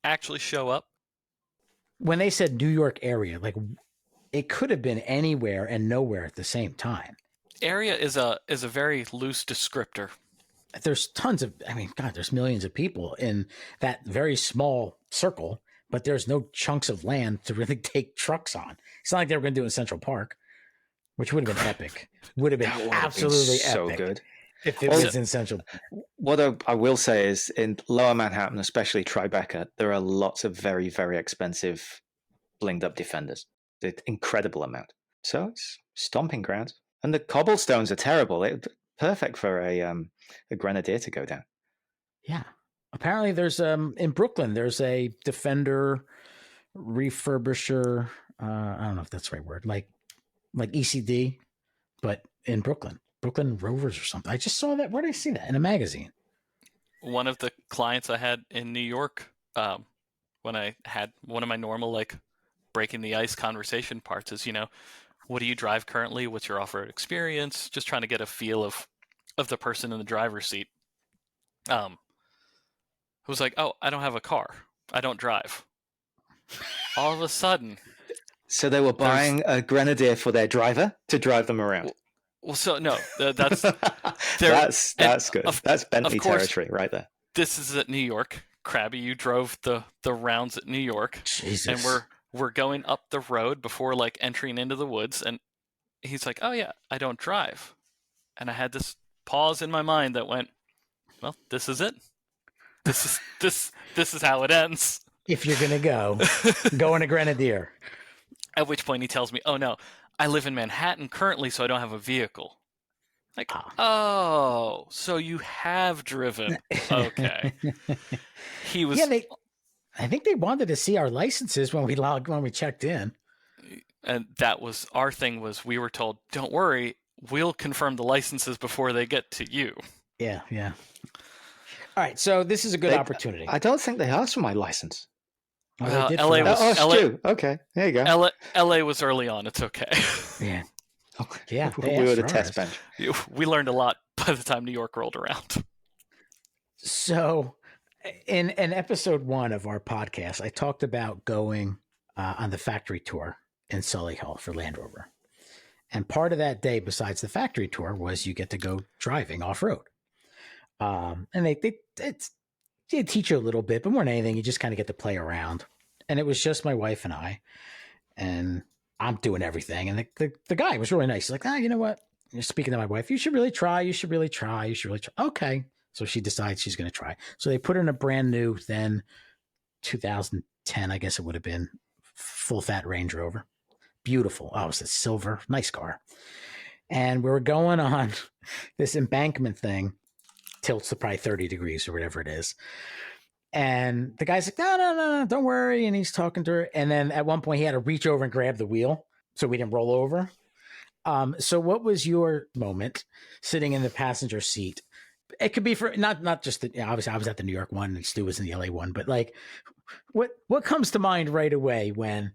actually show up. When they said New York area, like, it could have been anywhere and nowhere at the same time. Area is a very loose descriptor. There's tons of, God, there's millions of people in that very small circle, but there's no chunks of land to really take trucks on. It's not like they were going to do it in Central Park, which would have been epic. Would have been absolutely so epic. Good. If it was in Central. What I will say is, in Lower Manhattan, especially Tribeca, there are lots of very, very expensive blinged up Defenders. An incredible amount. So it's stomping ground. And the cobblestones are terrible. It's perfect for a Grenadier to go down. Yeah. Apparently there's in Brooklyn, there's a Defender refurbisher. I don't know if that's the right word. Like ECD, but in Brooklyn Rovers or something. I just saw that. Where did I see that? In a magazine. One of the clients I had in New York, when I had one of my normal, like, breaking the ice conversation parts is, what do you drive currently? What's your off-road experience? Just trying to get a feel of the person in the driver's seat. Who was like, oh, I don't have a car. I don't drive. All of a sudden. So they were buying a Grenadier for their driver to drive them around. Well, so no, that's that's good. That's Bentley territory right there. This is at New York. Krabby, you drove the rounds at New York. Jesus. And we're going up the road before, like, entering into the woods, and he's like, oh yeah, I don't drive. And I had this pause in my mind that went, well, this is it. This is how it ends. If you're gonna go in a Grenadier. At which point he tells me, oh no, I live in Manhattan currently, so I don't have a vehicle. Like, oh, so you have driven. Okay. He was. Yeah, I think they wanted to see our licenses when we checked in. And that was our thing. Was we were told, don't worry, we'll confirm the licenses before they get to you. Yeah. All right, so this is a good opportunity. I don't think they asked for my license. LA was Stu. Okay, there you go. LA was early on. It's okay. Yeah. Okay. Yeah, we were the test bench. We learned a lot by the time New York rolled around. So, in episode 1 of our podcast, I talked about going on the factory tour in Sully Hall for Land Rover. And part of that day, besides the factory tour, was you get to go driving off-road. And they teach you a little bit, but more than anything, you just kind of get to play around. And it was just my wife and I, and I'm doing everything. And the guy was really nice. He's like, you know what? You're speaking to my wife. You should really try. Okay. So she decides she's going to try. So they put her in a brand new, then 2010, I guess it would have been, full fat Range Rover. Beautiful. Oh, it was a silver, nice car. And we were going on this embankment thing, tilts to probably 30 degrees or whatever it is. And the guy's like, no, don't worry. And he's talking to her. And then at one point he had to reach over and grab the wheel so we didn't roll over. So what was your moment sitting in the passenger seat? It could be for not just obviously I was at the New York one and Stu was in the LA one, but like what comes to mind right away when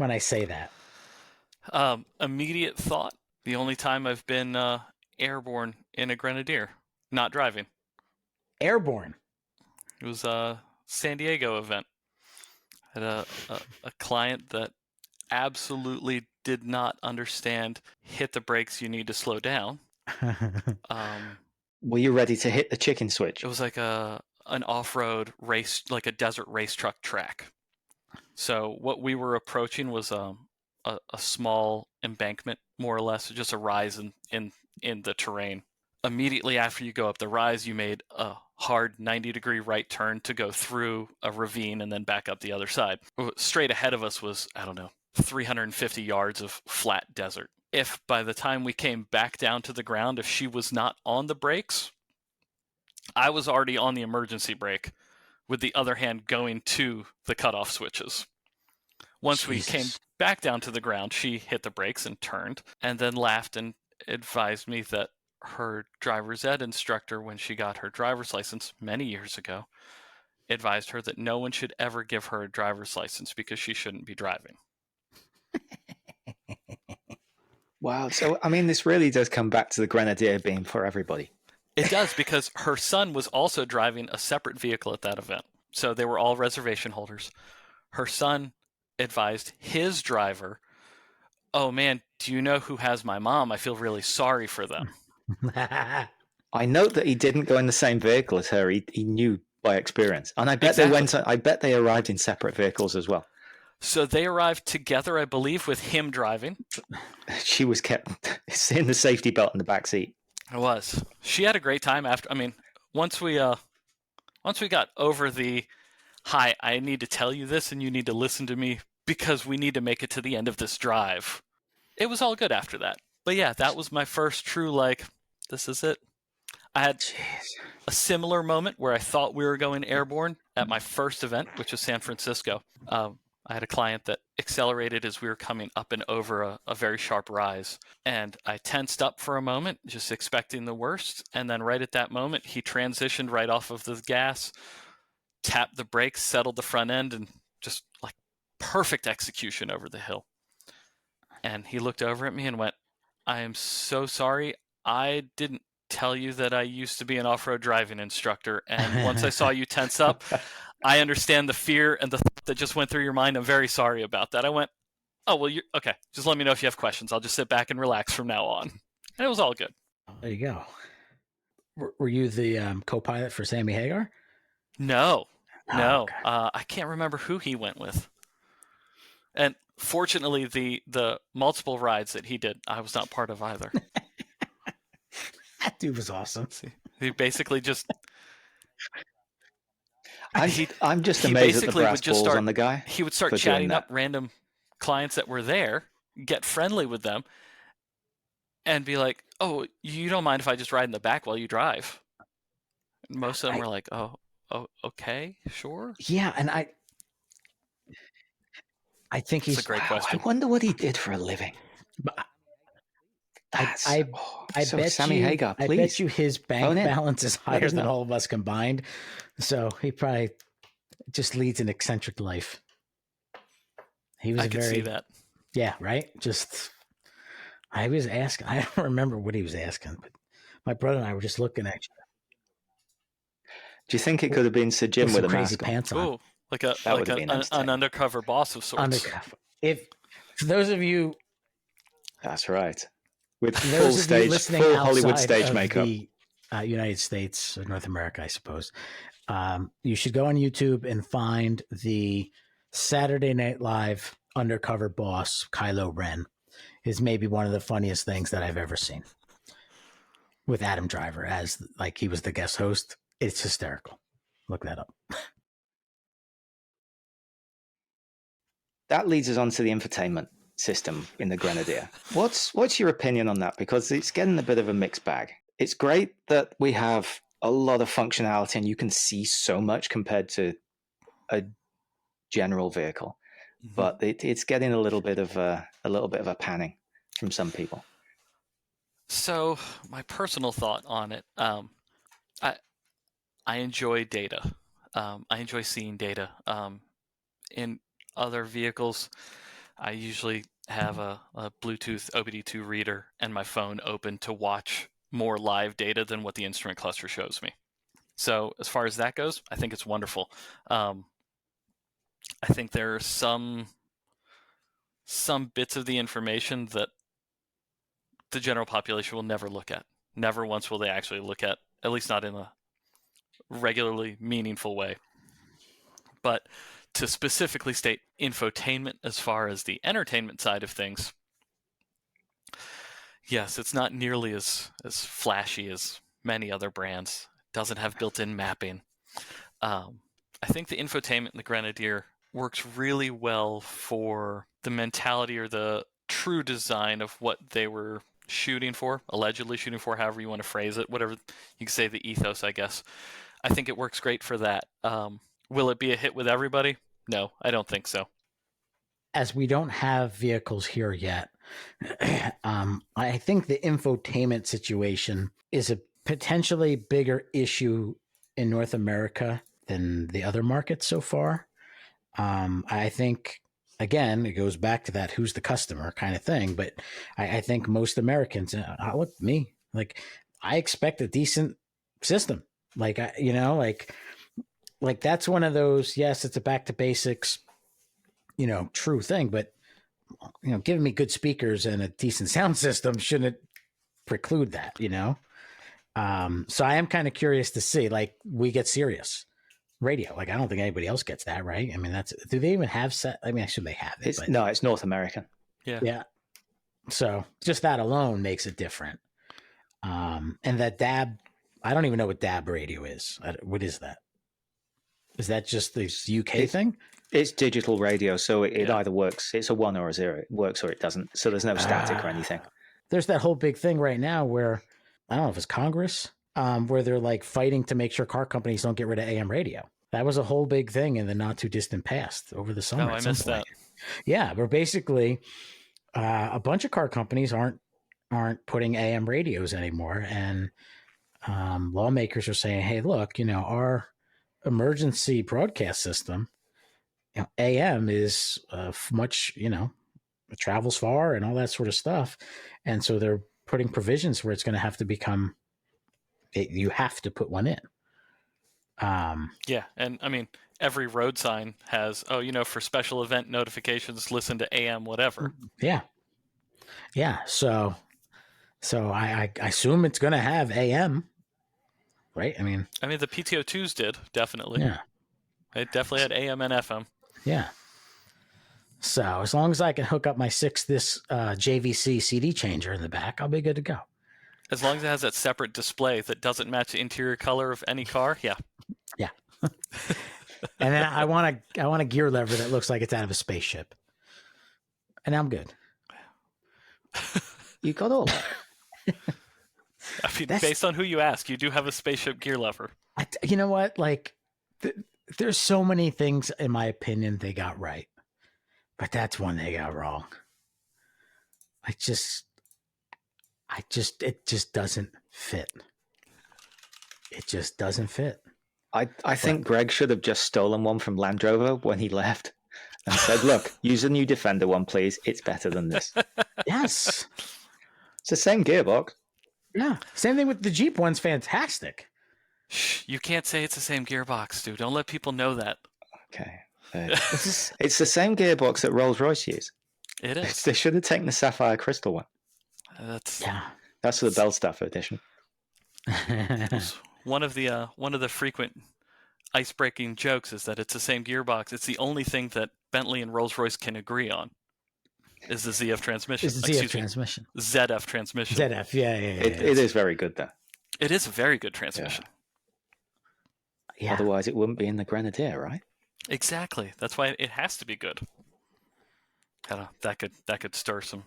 I say that? Immediate thought. The only time I've been airborne in a Grenadier, not driving. Airborne. It was a San Diego event. I had a client that absolutely did not understand, hit the brakes, you need to slow down. Were you ready to hit the chicken switch? It was like an off-road race, like a desert race truck track. So what we were approaching was a small embankment, more or less, just a rise in the terrain. Immediately after you go up the rise, you made a hard 90-degree right turn to go through a ravine and then back up the other side. Straight ahead of us was, I don't know, 350 yards of flat desert. If by the time we came back down to the ground, if she was not on the brakes, I was already on the emergency brake with the other hand going to the cutoff switches. Once we came back down to the ground, she hit the brakes and turned, and then laughed and advised me that her driver's ed instructor, when she got her driver's license many years ago, advised her that no one should ever give her a driver's license because she shouldn't be driving. Wow. So, I mean, this really does come back to the Grenadier being for everybody. It does, because her son was also driving a separate vehicle at that event. So they were all reservation holders. Her son advised his driver, "Oh man, do you know who has my mom? I feel really sorry for them." I note that he didn't go in the same vehicle as her. He knew by experience. And I bet I bet they arrived in separate vehicles as well. So they arrived together, I believe, with him driving. She was kept in the safety belt in the back seat. It was. She had a great time after. I mean, once we got over the, "Hi, I need to tell you this and you need to listen to me because we need to make it to the end of this drive," it was all good after that. But yeah, that was my first true, like, this is it. I had a similar moment where I thought we were going airborne at my first event, which was San Francisco. I had a client that accelerated as we were coming up and over a very sharp rise. And I tensed up for a moment, just expecting the worst. And then right at that moment, he transitioned right off of the gas, tapped the brakes, settled the front end, and just like perfect execution over the hill. And he looked over at me and went, "I am so sorry. I didn't tell you that I used to be an off-road driving instructor. And once I saw you tense up, I understand the fear and the thought that just went through your mind. I'm very sorry about that." I went, "Oh, well, you're okay. Just let me know if you have questions. I'll just sit back and relax from now on." And it was all good. There you go. Were you the co-pilot for Sammy Hagar? No. Okay. I can't remember who he went with. And fortunately, the multiple rides that he did, I was not part of either. That dude was awesome. He basically just... I'm just amazed at the brass balls on the guy. He would start chatting up random clients that were there, get friendly with them, and be like, "Oh, you don't mind if I just ride in the back while you drive?" And most of them were like, oh, okay, sure. Yeah, and I think he's a great question. I wonder what he did for a living. I bet Sammy Hagar, please. I bet you his bank balance is higher than all of us combined. So he probably just leads an eccentric life. He was I could see that. Yeah, right? Just, I was asking, I don't remember what he was asking, but my brother and I were just looking at you. Do you think it could have been Sir Jim with a crazy mask pants on? Oh, like an undercover boss of sorts. Undercover. For those of you, that's right, with full Hollywood stage makeup. The United States or North America, I suppose. You should go on YouTube and find the Saturday Night Live undercover boss, Kylo Ren. Is maybe one of the funniest things that I've ever seen. With Adam Driver as like he was the guest host. It's hysterical. Look that up. That leads us on to the infotainment system in the Grenadier. What's your opinion on that? Because it's getting a bit of a mixed bag. It's great that we have a lot of functionality and you can see so much compared to a general vehicle, but it's getting a little bit of a panning from some people. So my personal thought on it, I enjoy data. I enjoy seeing data. In other vehicles, I usually have a Bluetooth OBD2 reader and my phone open to watch more live data than what the instrument cluster shows me. So as far as that goes, I think it's wonderful. I think there are some bits of the information that the general population will never look at. Never once will they actually look at least not in a regularly meaningful way. But to specifically state infotainment as far as the entertainment side of things, yes, it's not nearly as flashy as many other brands. It doesn't have built-in mapping. I think the infotainment in the Grenadier works really well for mentality or the true design of what they were allegedly shooting for, however you want to phrase it, whatever you can say, the ethos, I guess. I think it works great for that. Will it be a hit with everybody? No, I don't think so. As we don't have vehicles here yet, I think the infotainment situation is a potentially bigger issue in North America than the other markets so far. I think, again, it goes back to that who's the customer kind of thing. But I think most Americans, look, me, like, I expect a decent system. Like, like that's one of those, yes, it's a back to basics, true thing. But, giving me good speakers and a decent sound system shouldn't preclude that, So I am kind of curious to see, like, we get Sirius radio. Like, I don't think anybody else gets that, right? I mean, do they even have set? I mean, I assume they have it. No, it's North American. Yeah. So just that alone makes it different. And that DAB, I don't even know what DAB radio is. What is that? Is that just this UK thing? It's digital radio, so it either works. It's a 1 or a 0. It works or it doesn't. So there's no static or anything. There's that whole big thing right now where, I don't know if it's Congress, where they're like fighting to make sure car companies don't get rid of AM radio. That was a whole big thing in the not too distant past over the summer. Oh, I missed that. Yeah, but basically, a bunch of car companies aren't putting AM radios anymore, and lawmakers are saying, "Hey, look, our emergency broadcast system, AM is much, it travels far and all that sort of stuff, and so they're putting provisions where it's going to have to become, you have to put one in." Yeah, and I mean, every road sign has, for special event notifications, listen to AM whatever. Yeah. So I assume it's going to have AM, right? I mean, the PTO2s did, definitely. Yeah. It definitely had AM and FM. Yeah. So as long as I can hook up my this JVC CD changer in the back, I'll be good to go. As long as it has that separate display that doesn't match the interior color of any car, yeah. Yeah. And then I want a gear lever that looks like it's out of a spaceship. And I'm good. You got all that. Based on who you ask, you do have a spaceship gear lever. You know what? Like, there's so many things, in my opinion, they got right. But that's one they got wrong. It just doesn't fit. It just doesn't fit. I think Greg should have just stolen one from Land Rover when he left and said, "Look, use a new Defender one, please. It's better than this." Yes. It's the same gearbox. Yeah. Same thing with the Jeep one's fantastic. Shh, you can't say it's the same gearbox, dude. Don't let people know that. Okay. It's the same gearbox that Rolls-Royce use. It is. They should have taken the Sapphire Crystal one. That's the Bellstaff edition. One of the frequent ice-breaking jokes is that it's the same gearbox. It's the only thing that Bentley and Rolls-Royce can agree on is the ZF transmission. ZF transmission. ZF transmission. ZF, yeah. It is very good, though. It is a very good transmission. Yeah. Otherwise, it wouldn't be in the Grenadier, right? Exactly. That's why it has to be good. That could stir some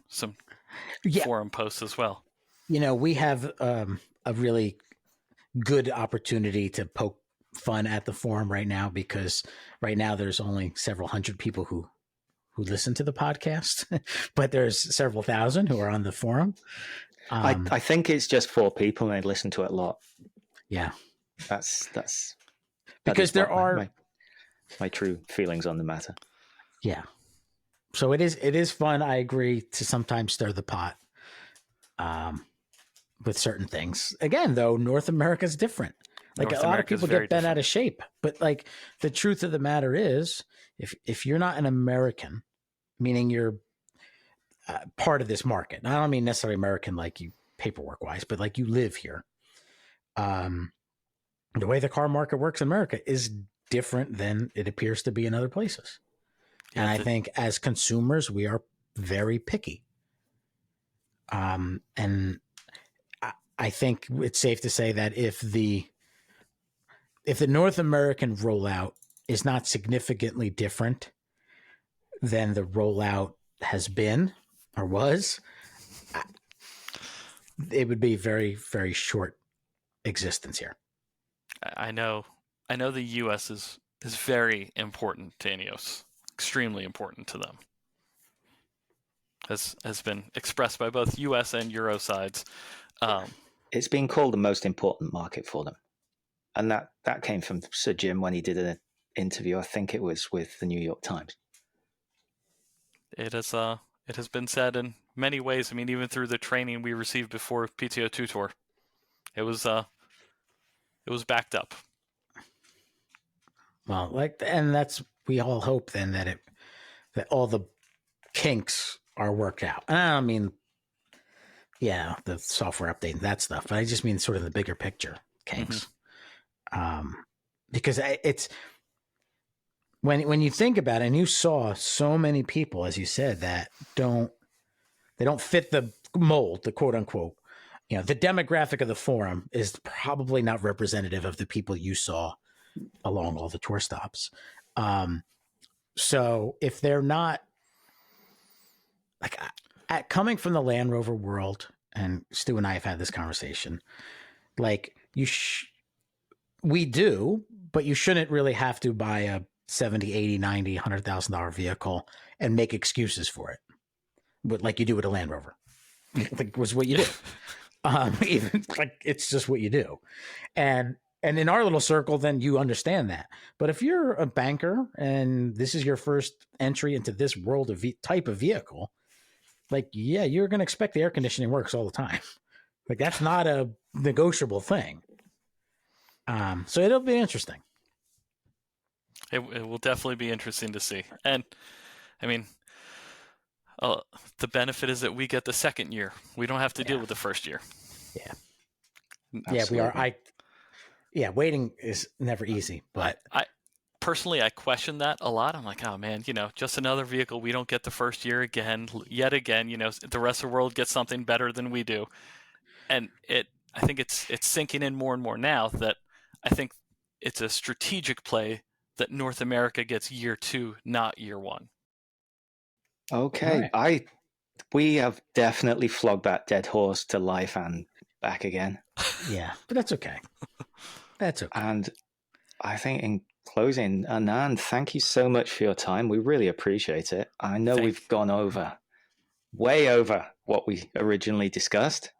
forum posts as well. We have a really good opportunity to poke fun at the forum right now, because right now there's only several hundred people who listen to the podcast, but there's several thousand who are on the forum. I think it's just 4 people and they listen to it a lot. Yeah. That's because there are my true feelings on the matter. Yeah. So it is fun. I agree to sometimes stir the pot with certain things. Again, though, North America's different. Like, a lot of people get bent out of shape, but like, the truth of the matter is, if you're not an American, meaning you're part of this market, and I don't mean necessarily American like you paperwork wise, but like you live here. The way the car market works in America is different than it appears to be in other places. Yeah, and I think as consumers, we are very picky. And I think it's safe to say that if the North American rollout is not significantly different than the rollout has been or was, it would be very, very short existence here. I know the U.S. is very important to Ineos, extremely important to them. Has been expressed by both U.S. and Euro sides. It's been called the most important market for them. And that came from Sir Jim when he did an interview, I think it was with the New York Times. It has been said in many ways. I mean, even through the training we received before PTO 2 Tour, it was backed up. Well, and we all hope then that all the kinks are worked out. I mean, yeah, the software update and that stuff, but I just mean sort of the bigger picture kinks. Because it's when you think about it, and you saw so many people, as you said, that don't fit the mold, the quote unquote, the demographic of the forum is probably not representative of the people you saw along all the tour stops. So if they're not coming from the Land Rover world, and Stu and I have had this conversation, we do, but you shouldn't really have to buy a $70, $80, $90, $100,000 vehicle and make excuses for it. But like you do with a Land Rover, was what you do. It's just what you do. And in our little circle, then you understand that. But if you're a banker and this is your first entry into this world of type of vehicle, you're going to expect the air conditioning works all the time. That's not a negotiable thing. So it'll be interesting. It will definitely be interesting to see. And I mean, the benefit is that we get the second year. We don't have to deal with the first year. Yeah. Absolutely. Yeah, we are. Waiting is never easy, but I personally question that a lot. I'm like, oh man, just another vehicle. We don't get the first year yet again, the rest of the world gets something better than we do. And I think it's sinking in more and more now that I think it's a strategic play that North America gets year 2, not year 1. Okay. Right. We have definitely flogged that dead horse to life and back again. Yeah, but that's okay. That's okay. And I think in closing, Anand, thank you so much for your time. We really appreciate it. I know we've gone way over what we originally discussed.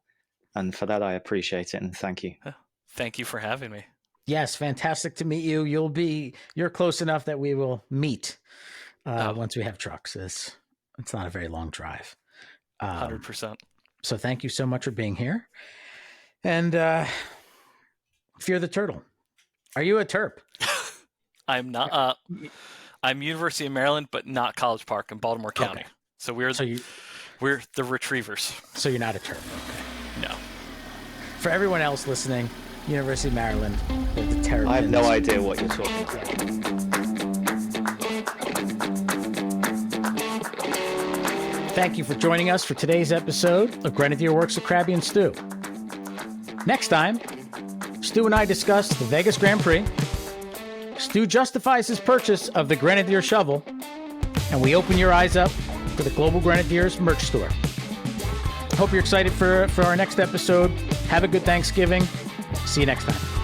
And for that, I appreciate it. And thank you. Thank you for having me. Yes, fantastic to meet you. You're close enough that we will meet once we have trucks. It's not a very long drive. 100%. So thank you so much for being here. And Fear the Turtle. Are you a Terp? I'm not. I'm University of Maryland, but not College Park in Baltimore County. Okay. So we're the Retrievers. So you're not a Terp. Okay. No. For everyone else listening, University of Maryland, they're the Terrapins. I have no idea what you're talking about. Thank you for joining us for today's episode of Grenadier Works with Krabby and Stu. Next time, Stu and I discuss the Vegas Grand Prix. Stu justifies his purchase of the Grenadier shovel, and we open your eyes up for the Global Grenadiers merch store. Hope you're excited for our next episode. Have a good Thanksgiving. See you next time.